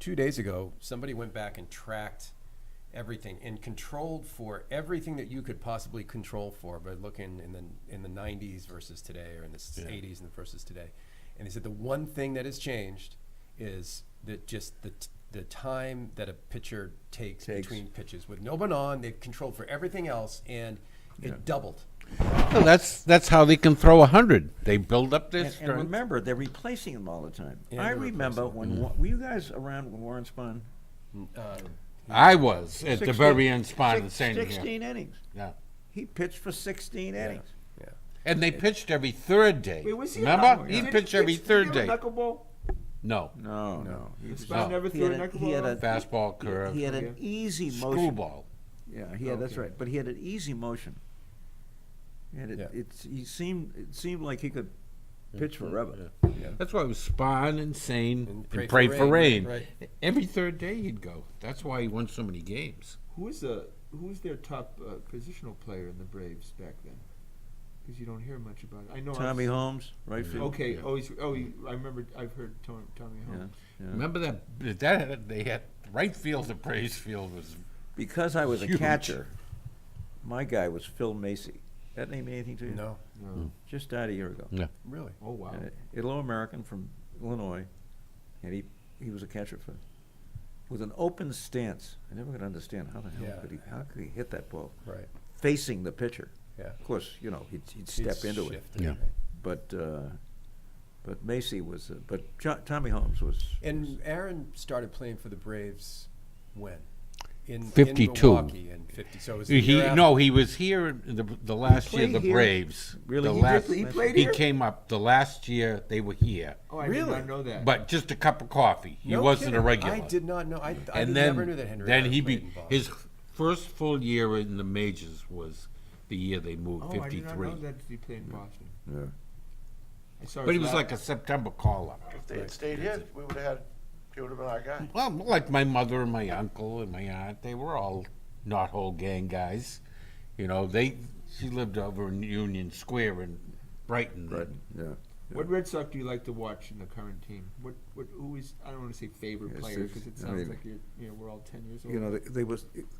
2 days ago. Somebody went back and tracked everything and controlled for everything that you could possibly control for by looking in the 90s versus today, or in the 80s and versus today. And they said the one thing that has changed is that just the time that a pitcher takes between pitches. With no one on, they've controlled for everything else, and it doubled. Well, that's how they can throw 100. They build up their And strength. remember, they're replacing them all the time. Yeah, I they're remember replacing when were you guys around when Warren spun? I was at the 16 very end spot in the same 16 innings. Yeah. He pitched for 16 innings. Yeah. And they pitched every third day. Wait, was he Remember? a He did pitched every did he third have a day. knuckleball? No. No. He, was- Spine never he threw a had knuckleball. he had a Fastball curve. he had an easy motion. Screwball. Yeah, that's right. But he had an easy motion. And it seemed like he could pitch forever. That's why it was Spawn and Sane And and Pray for Rain. Right. Every third day he'd go. That's why he won so many games. Who was their top positional player in the Braves back then? Because you don't hear much about it. I know. Tommy Holmes, right field. Okay. Yeah. I remember. I've heard Tommy Yeah, Holmes. yeah. Remember that they had right field at Braves Field was Because I was a Huge. catcher, my guy was Phil Macy. That name mean anything to you? No, No. Just died a year ago. yeah. really. Oh wow. Italo-American from Illinois, and he was a catcher with an open stance. I never could understand how the hell Yeah. could he hit that ball Right. facing the pitcher. Yeah. Of course, he'd step into it. Shift, Yeah. right. But Macy was. Tommy Holmes was. And Aaron started playing for the Braves when? in 52. Milwaukee in 50. So it was the year after. No, he was here the last year played the here? Braves. Really? The He last, He played he here? came up the last year they were here, Oh, I did Really? not know that. but just a cup of coffee. He No wasn't kidding. a regular. I did not know. I And never knew that Henry then Aaron he played in Boston. his first full year in the majors was the year they moved, Oh, I did not 53. know that he played in Boston. Yeah. I saw But he his was la- like a September call-up. If they had stayed here, we would have had, he would have been our guy. Well, like my mother and my uncle and my aunt, they were all not whole gang guys. You know, she lived over in Union Square in Brighton. Right. Yeah. What Red Sox do you like to watch in the current team? Who is, I don't want to say favorite Yes, player because it I sounds mean, like we're all 10 years old. You know,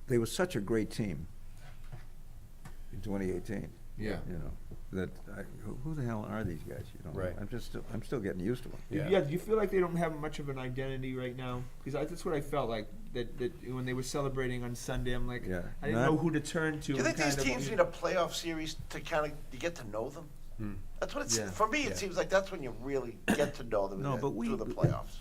they was such a great team in 2018. Yeah. You know, that who the hell are these guys? You know, Right. I'm still getting used to them. Yeah. Do you feel like they don't have much of an identity right now? Because that's what I felt like that when they were celebrating on Sunday. I'm like, Yeah. I didn't Not- know who to turn to. Do you think and these kind of- teams need a playoff series to kind of you get to know them? That's what it's Yeah. for me. It seems like that's when you really get to know them. No, but through the playoffs.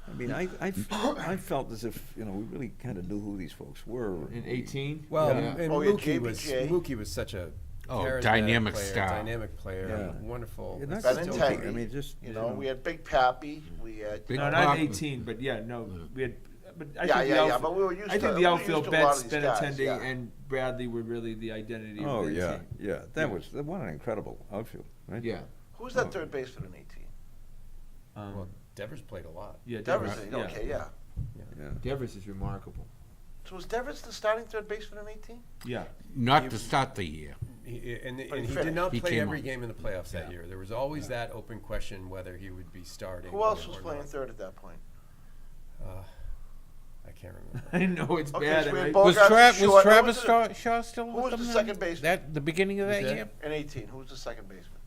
I mean, I felt as if we really kind of knew who these folks were. in 18. Well, Yeah. and Oh, yeah, Mookie was such a charismatic dynamic player, star. dynamic player, Yeah. wonderful. Yeah, not Ben just and Mookie, Taggy. I mean, just You know, we had Big Pappy. We had Big No, Pop- not 18, but yeah, no, we had. But I Yeah, think yeah, the yeah, outfield, but we were used I to- think we the were used outfield to a lot Betts, of these guys, Benintendi, yeah. and Bradley were really the identity oh of the yeah, team. yeah. That was what an incredible outfield, right? Yeah. who was that third baseman in 18? Well, Devers played a lot. Yeah, Devers. yeah. Okay, yeah. Yeah. Devers is remarkable. So was Devers the starting third baseman in 18? Yeah. Not to start the year. And But he he did finished. not He play came every on. game in the playoffs that Yeah. year. There was always that open question whether he would be starting. Who else or was playing not. third at that point? I can't remember. I know it's Okay, bad. so we had and both- Was, Bogarts was short. Who Travis was the- Shaw still who with was them the then? second baseman? That the beginning of that Who's that? year? In 18, who was the second baseman?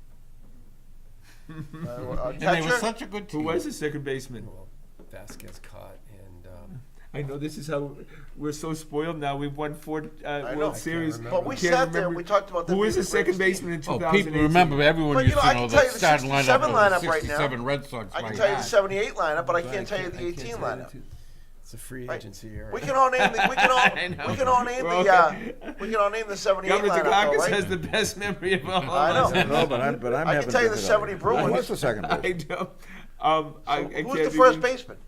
And they were Catcher? such a good who team. was the second baseman? Well, Vasquez caught and I know this is how we're so spoiled now. We've won 4 know. World I Series. remember. But we can't sat there and remember we talked about them who was being the the second greatest baseman in Oh, 2018. people remember. Everyone But, you used know, to I know can tell the you the starting 67 lineup lineup of the right now. 67 Red Sox. I by can tell you the heart. 78 lineup, but I can't tell you the 18 lineup. it's a free Right. agency era. We can all name the, we can all, we can all name We're the, okay. we can all name the 78 Governor lineup, though, Dukakis right? has the best memory of all I of us. know. No, but I'm I having can tell you the difficulty. 70 Bruins. Who was the second I base? don't. Who I was can't the first even- baseman?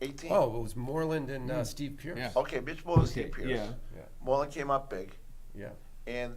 18. Oh, it was Moreland and Steve Pierce. Yeah. Okay, Mitch Moore and Okay, Steve Pierce. yeah. Yeah, Moreland came up big, yeah, and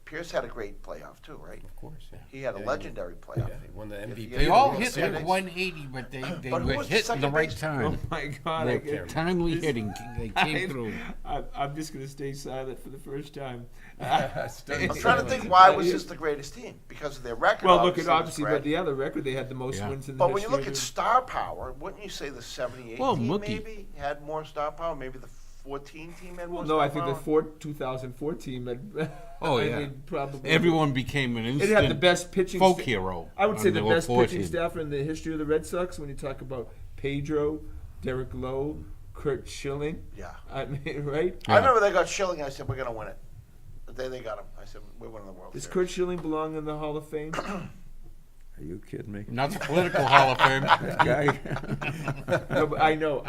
Pierce had a great playoff too, right? of course. Yeah. He had a Yeah, legendary playoff. Yeah, he won the MVP. you They get all World hit Series. like 180, but they But who were was the hit in the second right baseman? Oh time. my God! No I care. Timely this- hitting. They came through. I'm just going to stay silent for the first time. I'm trying to think why was this the greatest team because of their record. Well, look at was obviously, great. but the other record, they had the most Yeah. wins in the But when you history look of at the- star power, wouldn't you say the 78 Well, team Mookie. maybe had more star power? Maybe the 14 team had more Well, star no, power? I think the 2004 team had. Oh, I yeah. mean, probably Everyone became an It instant had the best pitching folk sta- hero. I would say on the 04 best pitching team. staffer in the history of the Red Sox. When you talk about Pedro, Derek Lowe, Kurt Schilling. Yeah. I mean, right? I remember they got Schilling. I said, we're going to win it. The day they got him, I said, we're winning the World Does Series. Kurt Schilling belong in the Hall of Fame? Are you kidding me? Not the political Hall of Fame. Guy. No, but I know.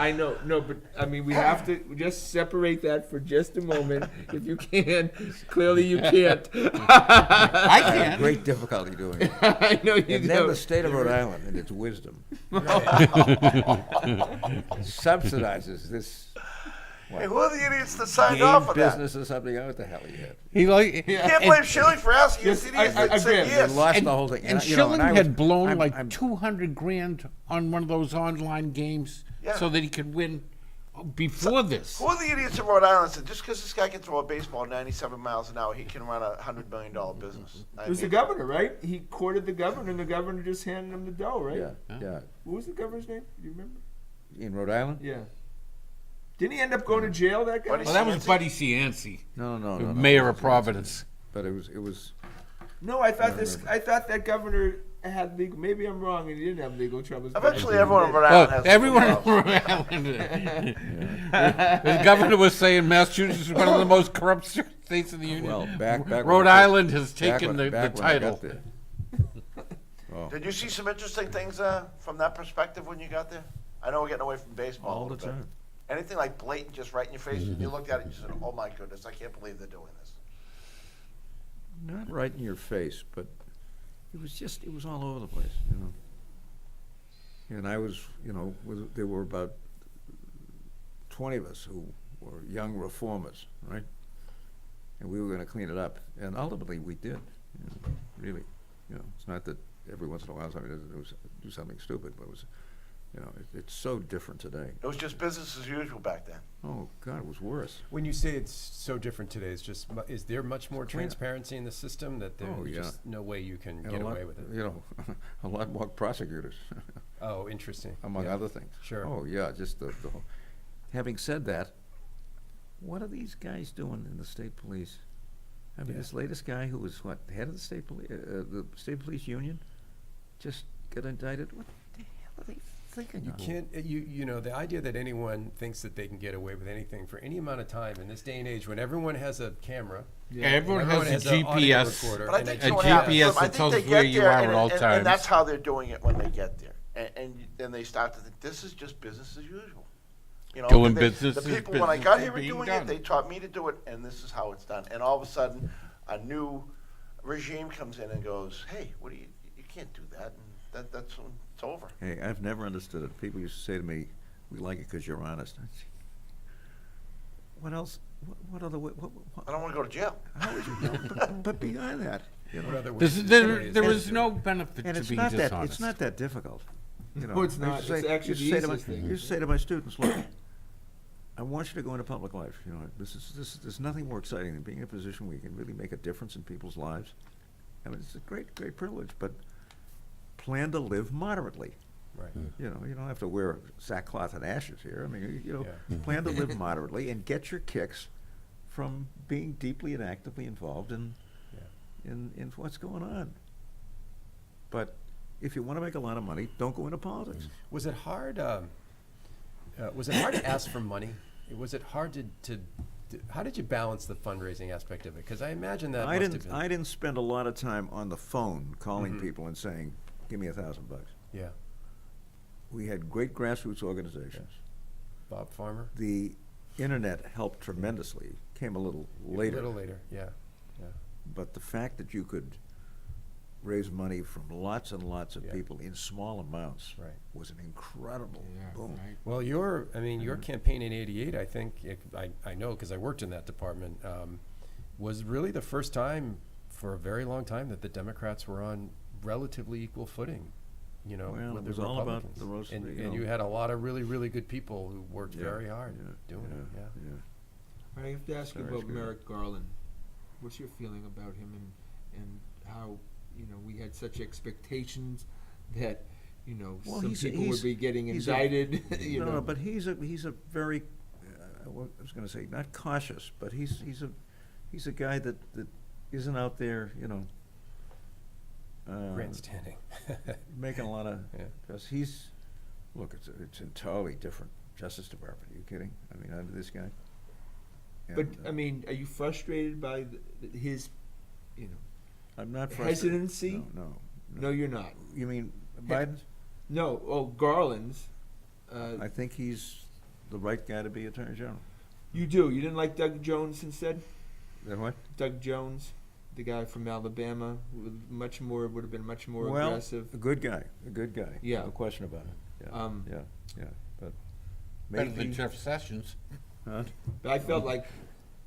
No, but I mean, we have to just separate that for just a moment, if you can. Clearly, you can't. I I have can. great difficulty doing it. I know you And then do. the state of Rhode Island and its wisdom subsidizes this Hey, who are the idiots that signed game off on that? business or something. What the hell you had? He like You can't blame Schilling for asking. Yes, It's idiots I that said agree. yes. They lost and, the whole thing. And you know, Schilling I was- had blown I'm- like I'm- 200 grand on one of those online games Yeah. so that he could win before this. Who are the idiots in Rhode Island that said just because this guy can throw a baseball 97 miles an hour, he can run a $100 million business? I It was the mean, governor, right? He courted the governor, and the governor just handed him the dough, right? Yeah, yeah. What was the governor's name? Do you remember? In Rhode Island? Yeah. Didn't he end up going to jail? That guy. Buddy Well, that was Cianci? Buddy Cianci, No, no, the no. mayor of Providence. But it was. No, I thought I thought that governor had legal. Maybe I'm wrong, and he didn't have legal troubles. but Eventually, he everyone in did. Rhode Oh, Island has everyone in problems. Rhode Island. The governor was saying Massachusetts is one of the most corrupt states in the union. Well, back when Rhode I- Island has back taken when- the back when I title. got there. Oh, Did you see some interesting things from that perspective when you got there? I know we're getting away from baseball. all a the little bit. time. Anything like blatant, just right in your face, and you looked at it and you said, "Oh my goodness, I can't believe they're doing this." Not right in your face, but it was all over the place, you know. And I was, you know, there were about 20 of us who were young reformers, right? And we were going to clean it up, and ultimately we did, you know, really. You know, it's not that every once in a while somebody does do something stupid, but it was, you know, it's so different today. It was just business as usual back then. Oh, God, it was worse. When you say it's so different today, it's just, is there much more transparency in the system that there's Oh, yeah. just no way you can And get a lot, away with it? You know, a lot more prosecutors, Oh, interesting. among Yeah. other things. Sure. Oh, yeah, just the whole. Having said that, what are these guys doing in the state police? I mean, Yeah. this latest guy who was, what, head of the state police union, just got indicted? What the hell are they thinking You of? can't, you know, the idea that anyone thinks that they can get away with anything for any amount of time in this day and age when everyone has a camera. Everyone has a an audio GPS. recorder But I and think A so what GPS happens, that I think tells they where get you there, are at all and times. that's how they're doing it when they get there, and then they start to think this is just business as usual. You know, Doing they- business The is people when I business got is here were being doing done. it. They taught me to do it, and this is how it's done. And all of a sudden, a new regime comes in and goes, "Hey, what do you? You can't do that." And that's it's over. Hey, I've never understood it. People used to say to me, "We like it because you're honest." What else? What other way? I don't want to go to jail. How would you know? But beyond that, you know. What other There's, ways to there, say there it? is no benefit And to it's being not that, dishonest. it's not that difficult. You know, No, it's I not. used to It's say- actually used to the say to my- easiest thing. used to say to my students, look, I want you to go into public life. You know, there's nothing more exciting than being in a position where you can really make a difference in people's lives. I mean, it's a great privilege, but plan to live moderately. Right. You know, you don't have to wear sackcloth and ashes here. I mean, you know, Yeah. plan to live moderately and get your kicks from being deeply and actively involved in what's going on. But if you want to make a lot of money, don't go into politics. Was it hard? Was it hard to ask for money? Was it hard to how did you balance the fundraising aspect of it? Because I imagine that I must have didn't. been. I didn't spend a lot of time on the phone calling Mhm. people and saying, "Give me $1,000." Yeah. We had great grassroots organizations. Bob Farmer. The internet helped tremendously. Came a little later. A little later. Yeah. Yeah. But the fact that you could raise money from lots and lots of Yeah. people in small amounts Right. was an incredible Yeah, boom. right. Well, your campaign in '88, I think, I know because I worked in that department, was really the first time for a very long time that the Democrats were on relatively equal footing, you know, Well, with it the was all about Republicans. the roast, and you and know. you had a lot of really, really good people who worked Yeah, very hard yeah, doing it. Yeah. yeah. I have to ask you Sorry, about it's good. Merrick Garland. What's your feeling about him and how, you know, we had such expectations that, you know, Well, some people would be getting he's a- indicted, you no, know. no, but he's a very, what I was going to say, not cautious, but he's a guy that isn't out there, you know, Grandstanding. making a lot of, Yeah. because look, it's entirely different Justice Department. Are you kidding? I mean, under this guy. But, And, I mean, are you frustrated by his, you know, I'm not frustrated. hesitancy? No. No, you're not. You mean Biden's? No, Garland's. I think he's the right guy to be Attorney General. You do. You didn't like Doug Jones instead? Then what? Doug Jones, the guy from Alabama, would have been much more Well, aggressive. a good guy. Yeah. No question about it. Yeah. Um, yeah. But Better than maybe. Jeff Sessions. Huh? But I felt like,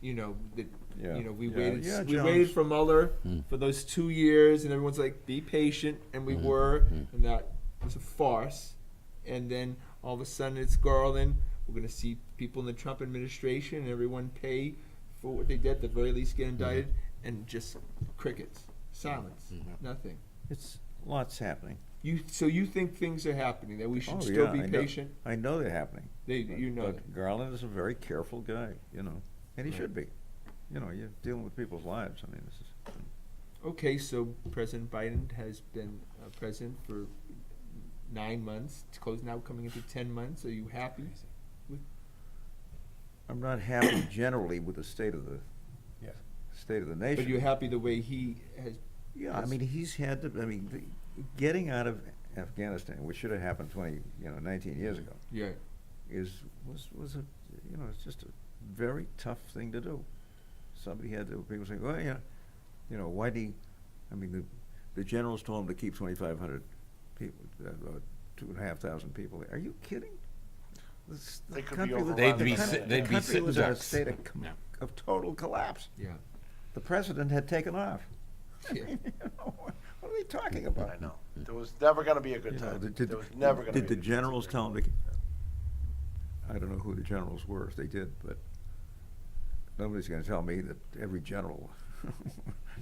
you know, that Yeah. you know we Yeah, waited. yeah, we Jones. waited for Mueller Mm. for those 2 years, and everyone's like, "Be patient," and we were, and that was a farce. And then all of a sudden, it's Garland. We're going to see people in the Trump administration and everyone pay for what they did. At the very least, get indicted, and just crickets, silence, nothing. It's lots happening. So you think things are happening that we should Oh, still yeah, be I know- patient? I know they're happening. You know But that. Garland is a very careful guy, you know, and he Right. should be. You know, you're dealing with people's lives. I mean, this is. Okay, so President Biden has been president for 9 months. It's close now, coming into 10 months. Are you happy? I'm not happy generally with the state of the Yeah. nation. But you're happy the way he has. Yeah, I mean, he's had to. I mean, getting out of Afghanistan, which should have happened 19 years ago, Yeah. was a, it's just a very tough thing to do. Somebody had to, people say, well, why do you, the generals told him to keep 2,500 people, 2,500 people. Are you kidding? They could be country was- overrun. They'd be the si- country- they'd the be country sitting was in a ducks. state Yeah. of total collapse. Yeah. The president had taken off. Yeah. What are we talking about? I know. There was never going to be a good time. Did, There was never going to be did the a good time. generals tell him to? I don't know who the generals were, if they did, but nobody's going to tell me that every general.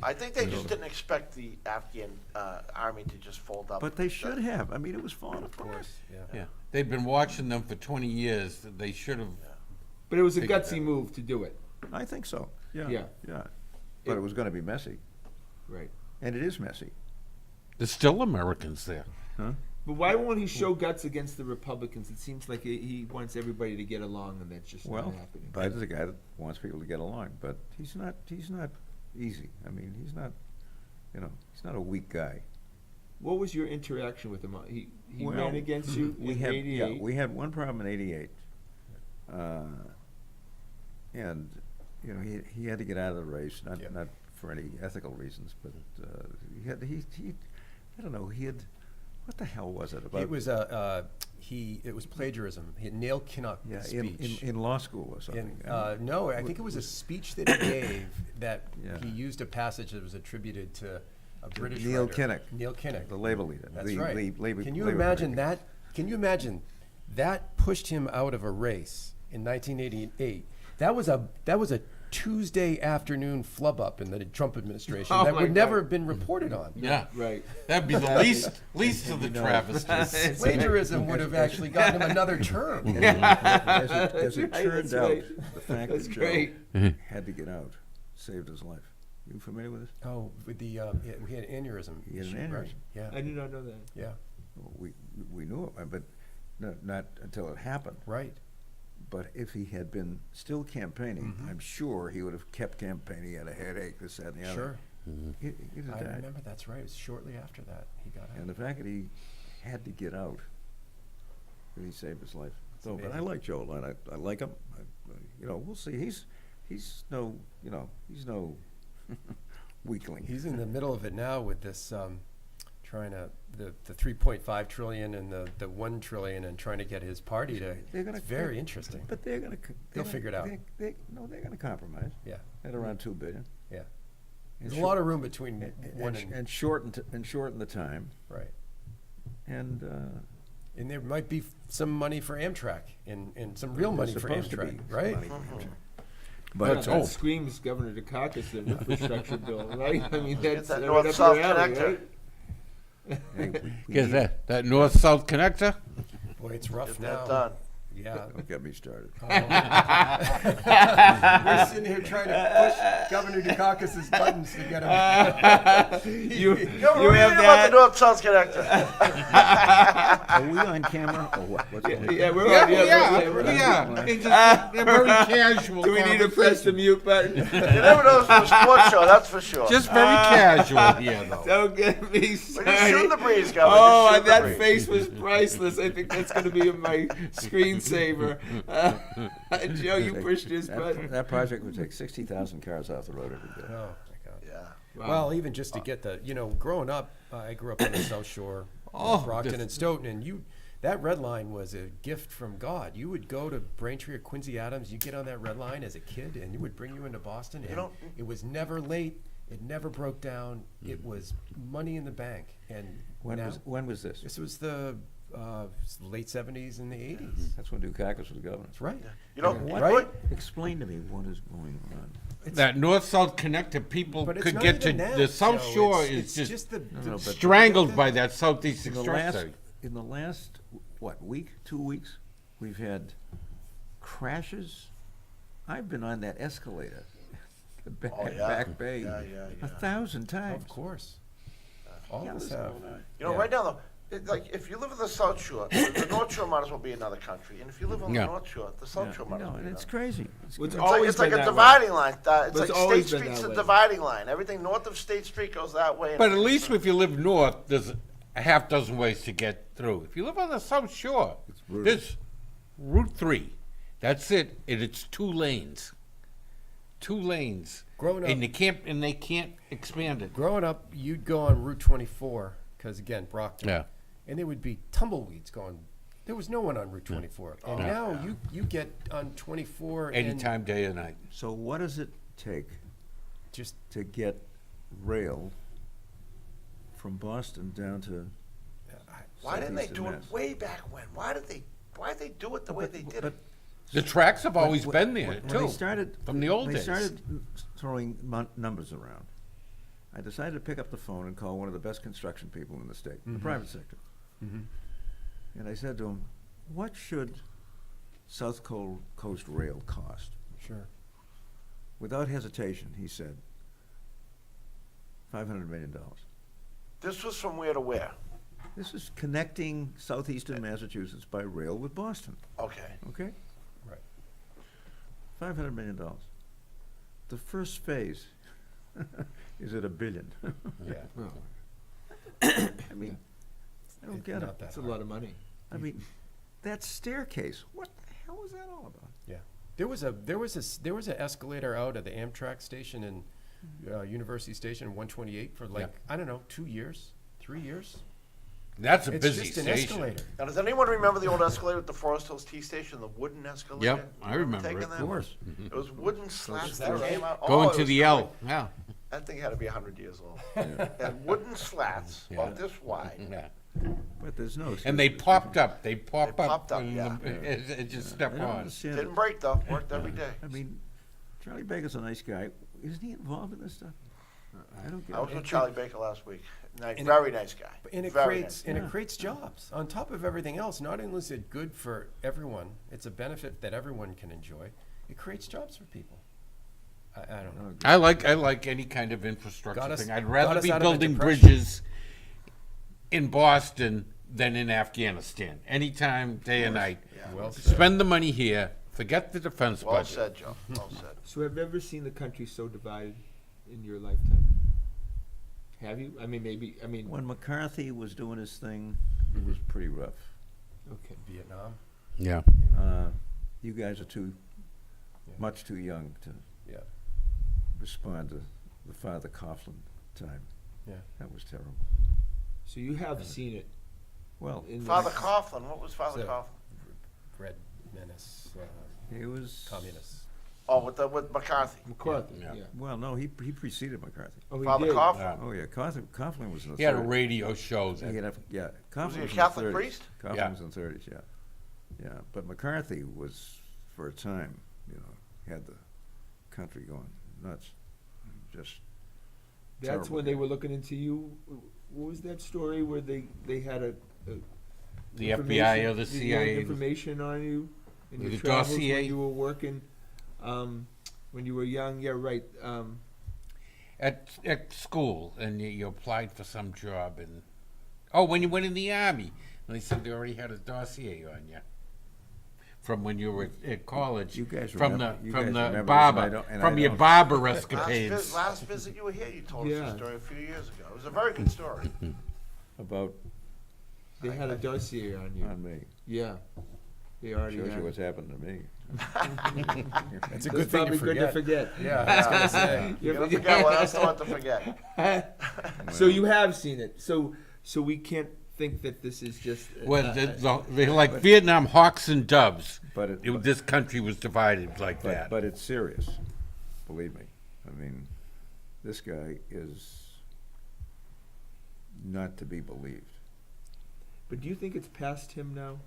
I think they just didn't expect the Afghan army to just fold up. But they should have. It was falling apart. Yeah, they've been watching them for 20 years. They should have. But it was a Figure gutsy move to do it. I think so. Yeah. Yeah. Yeah. But it was going to be messy, Right. and it is messy. There's still Americans there. Huh? But why won't he show guts against the Republicans? It seems like he wants everybody to get along, and that's just Well, not happening. Biden's a guy that wants people to get along, but he's not easy. He's not, he's not a weak guy. What was your interaction with him? He Well, ran against you in '88. we had one problem in '88, and he had to get out of the race, not for any ethical reasons, but he I don't know, what the hell was it about? It was it was plagiarism. Neil Kinnock speech. in law school or something. No, I think it was a speech that he gave that Yeah. he used a passage that was attributed to a British Neil writer. Kinnock. Neil Kinnock. The labor leader. That's the, right. Can Can you imagine that? Can you imagine that pushed him out of a race in 1988? That was a Tuesday afternoon flub up in the Trump administration Oh that my would never God. have been reported on. Yeah, Right. that'd be the least of the travesties. Plagiarism would have actually gotten him another term. As it Right, turned that's out, right. the fact That's that Joe great. had to get out saved his life. You familiar with this? Oh, with the he had an aneurysm. He had an issue, right? aneurysm. Yeah, I did not know that. yeah, We knew it, but not until it happened. right. But if he had been still campaigning, I'm sure he would have kept campaigning. He had a headache, this, that, and the other. Sure. He'd have I died. remember that's right. It was shortly after that he got out. And the fact that he had to get out, that he saved his life. So, but I amazing. like Joe Lynn. I like him. We'll see. He's no weakling. He's in the middle of it now with this trying to the 3.5 trillion and the 1 trillion and trying to get his party to. It's very interesting. But they're going to. They'll figure it out. They're going to compromise Yeah, at around $2 billion. yeah. And There's a lot of room between one and shorten the time. right. And And there might be some money for Amtrak and some real money there's for supposed to Amtrak, be right? money for Amtrak. But But that screams Governor Dukakis an infrastructure bill, right? That's that right North up South your alley, connector. right? hey, we Get need- that north-south connector? Boy, it's rough Get now. that done. Yeah. Don't get me started. We're sitting here trying to push Governor Dukakis's buttons to get him. You Yo, you we're have reading about the that? North-South connector. Are we on camera or what? What's going on? Yeah, we're on. We're on. They're very casual. Do we need to press the mute button? You never know this was a sports show, that's for sure. Just very casual here, though. Don't get me We're just shooting started. the breeze, Governor. Oh, Just shooting the that breeze. face was priceless. I think that's going to be in my screensaver. Joe, you pushed his button. That project would take 60,000 cars off the road every day. Oh, my God. Yeah. Wow. Well, even just to get growing up, I grew up on the South Shore, Brockton this- and Stoughton, and that red line was a gift from God. You would go to Braintree or Quincy Adams, you get on that red line as a kid, and it would bring you into Boston. And don't- it was never late. It never broke down. It was money in the bank. And When was this? this was the late 70s and the 80s. That's when Dukakis was governor. That's right. You know, Right? Explain to me what is going on. That north-south connector, people But it's could not get to even that, the South Joe. Shore It's is just the but- strangled by that southeast In the expressway. last week, 2 weeks, we've had crashes. I've been on that escalator, the Oh, yeah. back bay, Yeah, yeah, yeah. 1,000 times. Of course. All Yeah, of us what's have. going on? You know, Yeah. right now though, like if you live in the South Shore, the North Shore might as well be another country, and if you live on Yeah. the North Shore, the South Yeah, Shore might as well be and it's another. crazy. It's What's crazy. It's like been a that way. dividing line. It's But like it's always State been Street's that a way. dividing line. Everything north of State Street goes that way. and But at everything least south. if you live north, there's a half dozen ways to get through. If you live on the South Shore, brutal. there's Route 3. That's it. And it's 2 lanes. 2 lanes. Growing up- And they can't expand it. Growing up, you'd go on Route 24 because again, Brockton. Yeah. And there would be tumbleweeds going. There was no one on Route 24, and Yeah. now you get on 24 Anytime, day or night. So what does it take Just to get rail from Boston down to? Why didn't they Southeastern do Mass? it way back when? Why did they do it the way they did it? The tracks have always When- been there, when too. they started, from the old they days. started throwing numbers around. I decided to pick up the phone and call one of the best construction people in the state, the private sector. And I said to him, "What should South Coast Rail cost?" sure. Without hesitation, he said, $500 million. This was from where to where? This is connecting southeastern Massachusetts by rail with Boston, Okay. okay? Right. $500 million. The first phase is at $1 billion. Yeah. I mean, I don't get it. Not that That's a hard. lot of money. I mean, that staircase, what the hell was that all about? Yeah. There was an escalator out at the Amtrak station in University Station 128 for like I don't know 2 years, 3 years. That's a It's busy just an station. escalator. Now, does anyone remember the old escalator at the Forest Hills T Station, the wooden escalator? Yep, I remember taking it. that? Of course. It was wooden slats that that right? came out. Going it to was the cool. L. Yeah. That thing had to be 100 years old. And wooden slats Yeah. about this wide. Yeah. But there's no. And they popped up. They pop They up. popped up, when yeah. it just I step don't on. understand Didn't it. break though. Worked every day. I mean, Charlie Baker's a nice guy. Isn't he involved in this stuff? I don't get I was it. with Charlie Baker last week. And Very nice guy. And it Very creates nice. it creates jobs on top of everything else. Not only is it good for everyone, it's a benefit that everyone can enjoy. It creates jobs for people. I don't know. I like any kind of infrastructure Got us- thing. I'd got rather us be out of a building depression. bridges in Boston than in Afghanistan. Anytime, day or night. Well said. Spend the money here. Forget the defense Well budget. said, Joe. Well said. So have you ever seen the country so divided in your lifetime? Have you? I mean, maybe. I mean, When McCarthy was doing his thing, it was pretty rough. okay. Vietnam. Yeah. You guys are much too young to Yeah. respond to the Father Coughlin time. Yeah. That was terrible. So you have seen it. Well, In Father the, Coughlin. What was Father So- Coughlin? Red menace. he was Communists. Oh, with McCarthy. McCarthy. Yeah. Yeah. Well, no, he preceded McCarthy. Oh, he Father did. Coughlin. Yeah. Oh yeah, Coughlin was in the He had a 30s. radio show. He had Was Coughlin he a was in Catholic the 30s. priest? Coughlin Yeah. was in the 30s, yeah. But McCarthy was, for a time, had the country going nuts. Just That's terrible when they guy. were looking into you. What was that story where they had a The FBI or the information- CIA. information on you in your The travels dossier. when you were working, when you were young? Yeah, right. At school, and you applied for some job, and when you went in the army, and they said they already had a dossier on you from when you were at college. You guys from remember- the you from guys the remember this, and I barber don't- and I from your don't. barber escapades. Last visit you were here, you told us Yeah. the story a few years ago. It was a very good story. about They had a dossier on you. on me. Yeah, they already Shows had. you what's happened to me. That's a It's good thing probably to good to forget. forget. Yeah, I was gonna say. You're gonna forget what else not to forget. So you have seen it. So we can't think that this is just. Well, they're like Vietnam hawks and doves. But it, This country was divided like that. but it's serious. Believe me. I mean, this guy is not to be believed. But do you think it's past him now?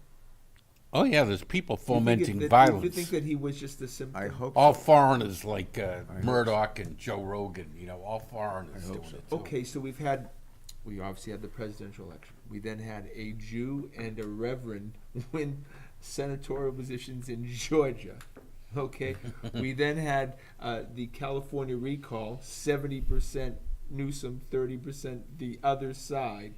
Oh yeah, there's people Do you think fomenting Do you violence. think that he was just a symptom? I hope All so. foreigners like hope Murdoch and Joe Rogan, all foreigners I hope doing so. it. Too. Okay, so we obviously had the presidential election. We then had a Jew and a reverend win senatorial positions in Georgia. Okay, we then had the California recall, 70% Newsom, 30% the other side.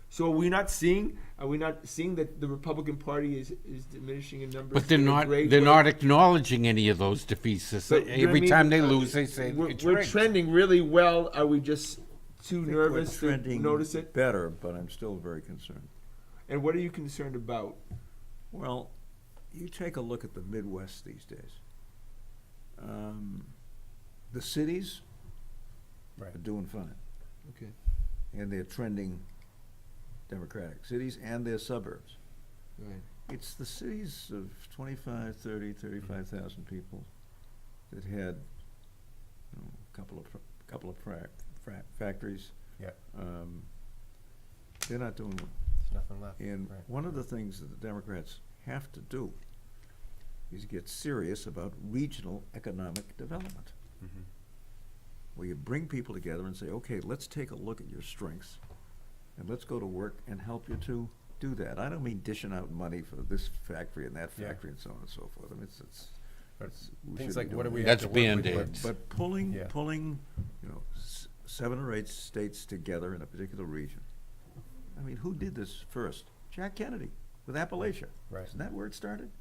So are we not seeing that the Republican Party is diminishing in numbers? But they're in a not. great They're way? not acknowledging any of those defeats. So, you know what I Every mean? time they lose, they say it's we're rigged. trending really well. Are we just too I think nervous we're to trending notice it? better, but I'm still very concerned. And what are you concerned about? Well, you take a look at the Midwest these days. The cities Right. are doing fine, Okay. and they're trending Democratic. Cities and their suburbs. Right. It's the cities of 25, 30, 35,000 people that had a couple of factories. Yeah. They're not doing well. There's nothing left. And Right. one of the things that the Democrats have to do is get serious about regional economic development, Mhm. where you bring people together and say, okay, let's take a look at your strengths, and let's go to work and help you to do that. I don't mean dishing out money for this factory and that Yeah. factory and so on and so forth. I mean, But we things shouldn't like be what do doing we that. have That's to work with, Band-Aids. But pulling, Yeah. you know, 7 or 8 states together in a particular region. I mean, who did this first? Jack Kennedy with Appalachia. Right. Isn't that where it started?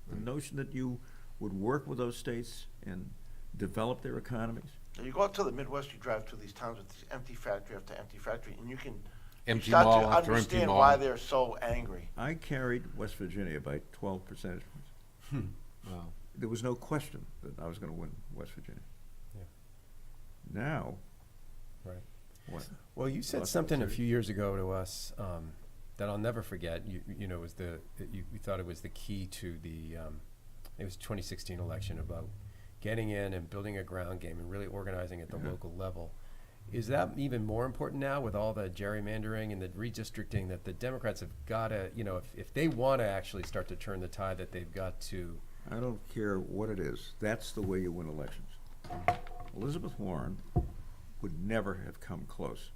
The notion that you would work with those states and develop their economies. You go out to the Midwest, you drive to these towns with these empty factory after empty factory, and you can Empty start mall to after empty understand mall. why they're so angry. I carried West Virginia by 12 percentage points. Wow. There was no question that I was going to win West Virginia. Yeah. Now, Right. what? Well, you said Lost something a those few years ago to us that I'll never forget. You know, was you thought it was the key to the it was 2016 election about getting in and building a ground game and really organizing at the local level. Is that even more important now with all the gerrymandering and the redistricting that the Democrats have got to, you know, if they want to actually start to turn the tide, that they've got to. I don't care what it is. That's the way you win elections. Elizabeth Warren would never have come close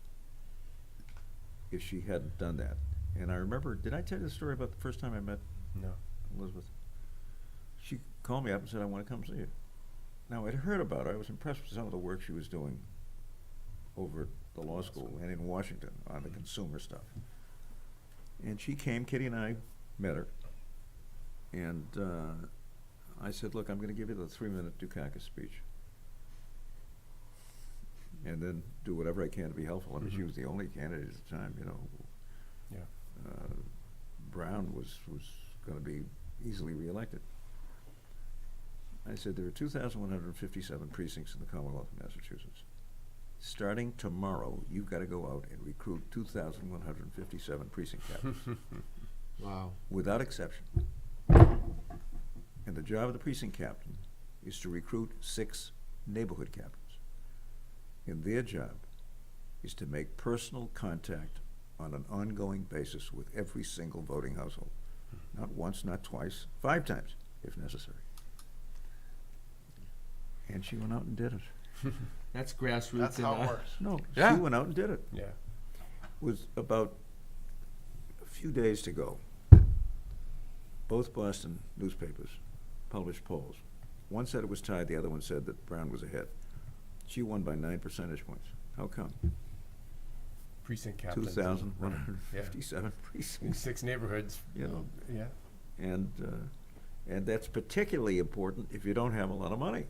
if she hadn't done that. And I remember, did I tell you the story about the first time I met No. Elizabeth? She called me up and said, I want to come see you. Now, I'd heard about her. I was impressed with some of the work she was doing over at the law school and in Washington on the consumer stuff. And she came, Kitty and I met her. And I said, look, I'm going to give you the 3-minute Dukakis speech. And then do whatever I can to be helpful. I mean, she was the only candidate at the time, you know. Yeah. Brown was going to be easily reelected. I said, there are 2,157 precincts in the Commonwealth of Massachusetts. Starting tomorrow, you've got to go out and recruit 2,157 precinct captains, Wow. without exception. And the job of the precinct captain is to recruit 6 neighborhood captains. And their job is to make personal contact on an ongoing basis with every single voting household. Not once, not twice, 5 times, if necessary. And she went out and did it. That's grassroots. That's how it works. No, Yeah. she went out and did it. Yeah. Was about a few days to go. Both Boston newspapers published polls. One said it was tied, the other one said that Brown was ahead. She won by 9 percentage points. How come? Precinct captains. 2,157 In precincts, 6 neighborhoods. you know. Yeah. And that's particularly important if you don't have a lot of money.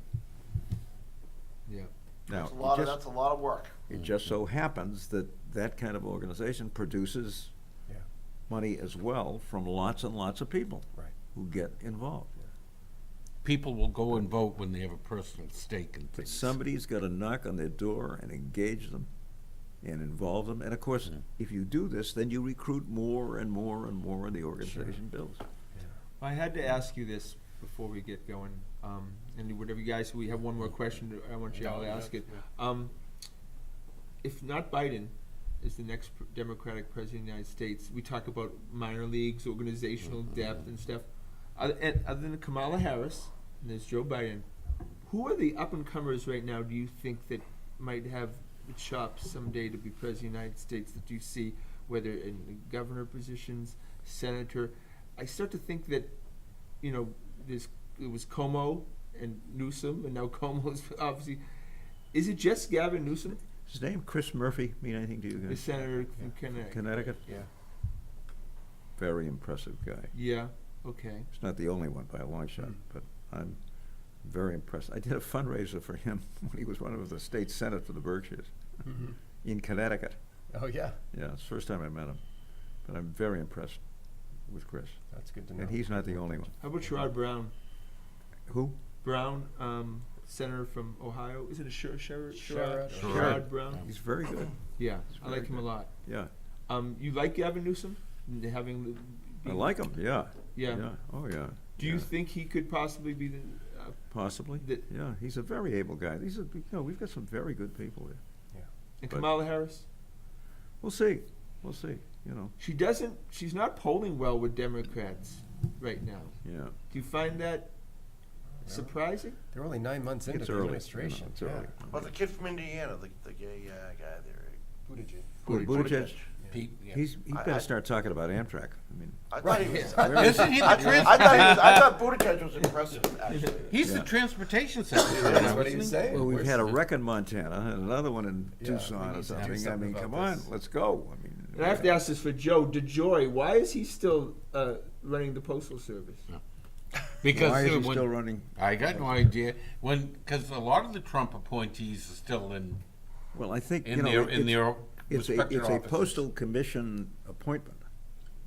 Yeah. Now, That's a lot of work. it just so happens that that kind of organization produces Yeah. money as well from lots and lots of people Right. who get involved. People will go and vote when they have a personal stake in But things. somebody's got to knock on their door and engage them and involve them. And of course, if you do this, then you recruit more and more and more, and the organization builds. I had to ask you this before we get going, and whatever you guys, we have one more question, I want you all to ask it. If not Biden is the next Democratic president of the United States, we talk about minor leagues, organizational depth and stuff. Other than Kamala Harris, and there's Joe Biden, who are the up-and-comers right now, do you think, that might have the chops someday to be president of the United States, that you see, whether in the governor positions, senator? I start to think that, you know, it was Cuomo and Newsom, and now Cuomo's obviously. Is it just Gavin Newsom, His name, Chris Murphy, mean anything to you the guys? senator from Connecticut? Connecticut? Yeah. Very impressive guy. Yeah. Okay. He's not the only one by a long shot, but I'm very impressed. I did a fundraiser for him when he was running for the state senate for the Berkshires in Connecticut. Oh, yeah. Yeah, it's the first time I met him. But I'm very impressed with Chris. That's good to know. And he's not the only one. How about Sherrod Brown? Who? Brown, senator from Ohio. Is it a Sherrod? Sherrod. Brown. He's very good. Yeah, I very like him a lot. Yeah. You like Gavin Newsom? Having I like him, yeah. Yeah. Oh, yeah. Do you think he could possibly be the? Possibly. Yeah, he's a very able guy. We've got some very good people there. And But- Kamala Harris? We'll see. We'll see, you know. She's not polling well with Democrats right now. Yeah. Do you find that surprising? They're only 9 months into It's the early. administration. You know, it's early. Well, the kid from Indiana, the gay guy there. Buttigieg. Pete, yeah. He I- better start talking about Amtrak. I mean, I thought he was. Isn't he the I thought Buttigieg was impressive, actually. He's the Yeah. transportation secretary. That's now, what he isn't was he? saying. well, we've Where's had a the- wreck in Montana and another one in Yeah, Tucson we or need to do something. I something mean, about come on, this. let's go. I mean, And I have to ask this for Joe. DeJoy, why is he still running the Postal Service? Because why is he when- still running? I got no idea because a lot of the Trump appointees are still in Well, I think in you know their it's a respective it's a offices postal commission appointment.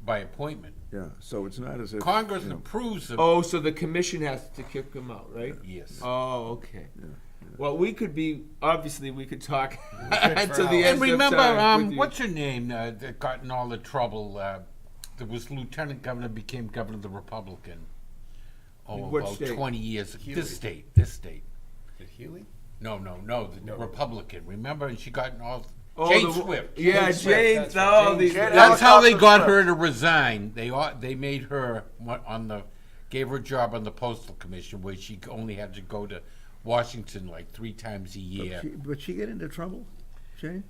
by appointment. Yeah, so it's not as if Congress you know, approves of. Oh, so the commission has to kick him out, right? Yes. Oh, okay. Yeah, Well, we could talk could to for the hours. end And remember, of time with you. what's her name that got in all the trouble? There was lieutenant governor, became governor of the Republican. Oh, What about state? 20 years. Healy. This state. Is it Healy? No, the No. Republican. Remember, and she got in all. Oh, Jane the- Swift. Yeah, Jane Swift, Jane. that's right. No, Jane these. Swift. That's how they got Helicopter her to resign. They made her gave her a job on the postal commission where she only had to go to Washington like 3 times a year. But she get into trouble, Jane?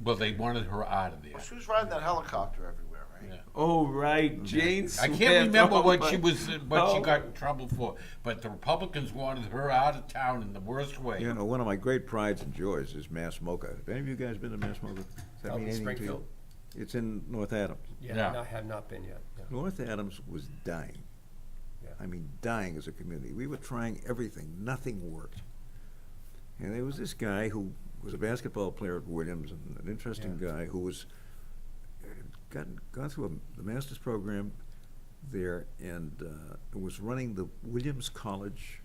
Well, they wanted her out of there. She was riding that helicopter everywhere, right? Yeah. Oh, right, Jane. I Swift. can't remember Oh, what my- she was, she Oh. got in trouble for, but the Republicans wanted her out of town in the worst way. You know, one of my great prides and joys is Mass Mocha. Have any of you guys been to Mass Mocha? Does that Out mean in anything to you? Springfield? It's in North Adams. Yeah. Have not been yet. Yeah. North Adams was dying. Yeah. I mean, dying as a community. We were trying everything. Nothing worked. And there was this guy who was a basketball player at Williams and an interesting guy who was gone through the master's program there and was running the Williams College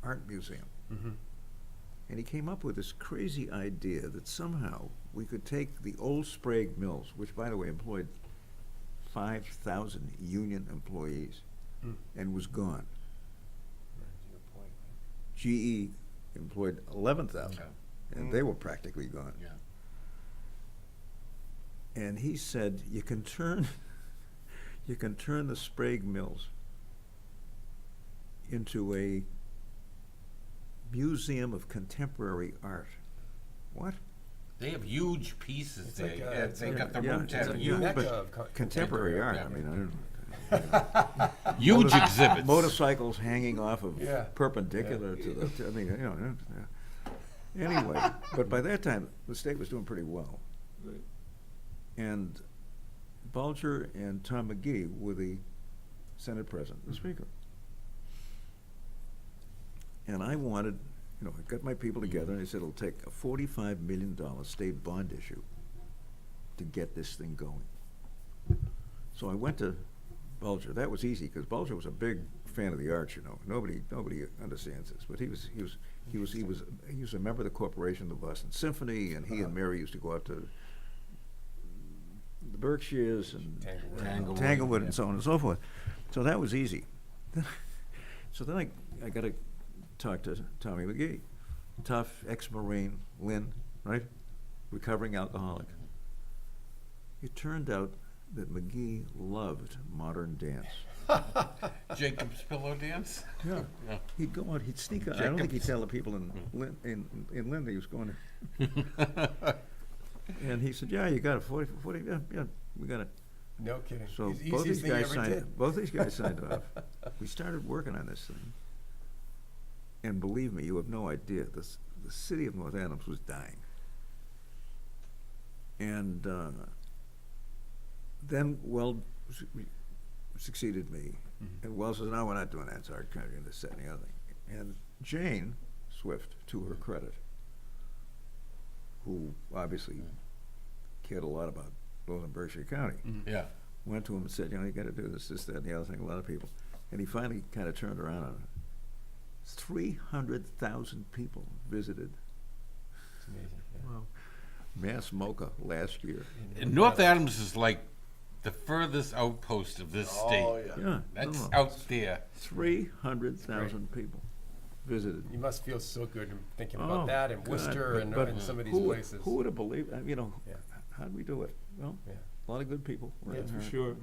Art Museum. Mm-hmm. And he came up with this crazy idea that somehow we could take the old Sprague Mills, which, by the way, employed 5,000 union employees, and was gone. GE employed 11,000, and they were practically gone. Yeah. And he said, you can turn the Sprague Mills into a museum of contemporary art. What? They have huge pieces It's there. like, Yeah, they got the yeah, room it's tab. a Huge, mecca but of contemporary art. yeah. I mean, I don't. huge exhibits. Motorcycles hanging off of Yeah. perpendicular to the. I mean, you know. Anyway, but by that time, the state was doing pretty well. Right. And Bulger and Tom McGee were the Senate President, the Speaker. And I wanted, I got my people together, and I said, it'll take a $45 million state bond issue to get this thing going. So I went to Bulger. That was easy, because Bulger was a big fan of the arts, Nobody understands this, but he was a member of the corporation, the Boston Symphony, and he and Mary used to go out to the Berkshires and Tanglewood and so on and so forth. So that was easy. So then I got to talk to Tommy McGee, tough ex-Marine, Lynn, right? Recovering alcoholic. It turned out that McGee loved modern dance. Jacob's Pillow Dance? Yeah. Yeah. He'd go out, he'd sneak out. I don't think he'd tell the people in Lynn that he was going to. And he said, yeah, you got a 40, yeah, we got it. No kidding. So It's the both these easiest thing you guys ever signed. did. Both these guys signed off. We started working on this thing, and believe me, you have no idea. The city of North Adams was dying, and then Weld succeeded me, and Weld says, "No, we're not doing that. It's our country, and this, that, and the other thing." And Jane Swift, to her credit, who obviously cared a lot about Northern Berkshire County, Yeah. went to him and said, you got to do this, that, and the other thing, a lot of people. And he finally kind of turned around on it. 300,000 people visited It's amazing. Yeah. Wow. Mass Mocha last year. And North Adams is like the furthest outpost of this Oh, state. yeah. Yeah, That's no. out there. 300,000 people visited. You must feel so good thinking Oh, about that and God, Worcester and some of these who, places. Who would have believed? Yeah. How did we do it? Well, Yeah. a lot of good people. were That's in for there. sure.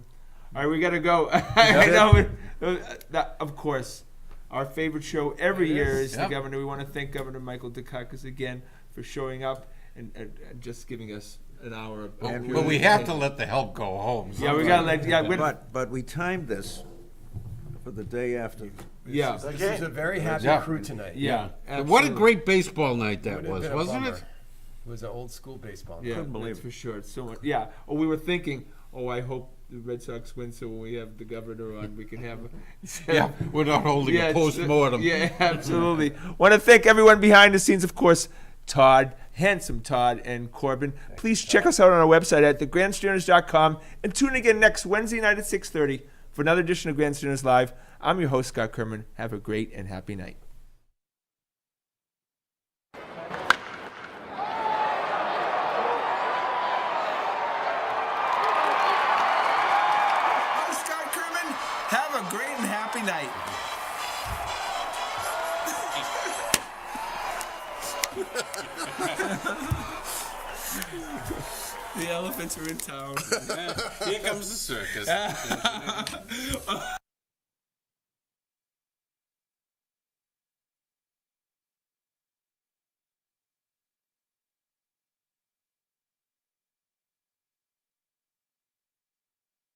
All right, we gotta go. I know, that, of course, our favorite show every It year is. is Yep. the Governor. We want to thank Governor Michael Dukakis again for showing up and just giving us an hour of. But, And but we have to let the help go home. Yeah, we gotta let. Yeah, But we timed this for the day after. yeah, This Okay. is a very happy Yeah. crew tonight. yeah. And what a absolutely. great baseball night that Would have was, been a wasn't bummer. it? It was an old school baseball. Yeah, Couldn't believe that's it. for sure. It's so much. Yeah. Oh, we were thinking. Oh, I hope the Red Sox win, so when we have the Governor on, we can have. Yeah, we're not holding a it's- post-mortem. Yeah, absolutely. Want to thank everyone behind the scenes, of course, Todd, handsome Todd, and Corbin. Please check us out on our website at thegrandstanders.com and tune in again next Wednesday night at 6:30 for another edition of Grandstanders Live. I'm your host, Scott Kerman. Have a great and happy night. I'm Scott Kerman. Have a great and happy night. The elephants are in town. Here comes the circus.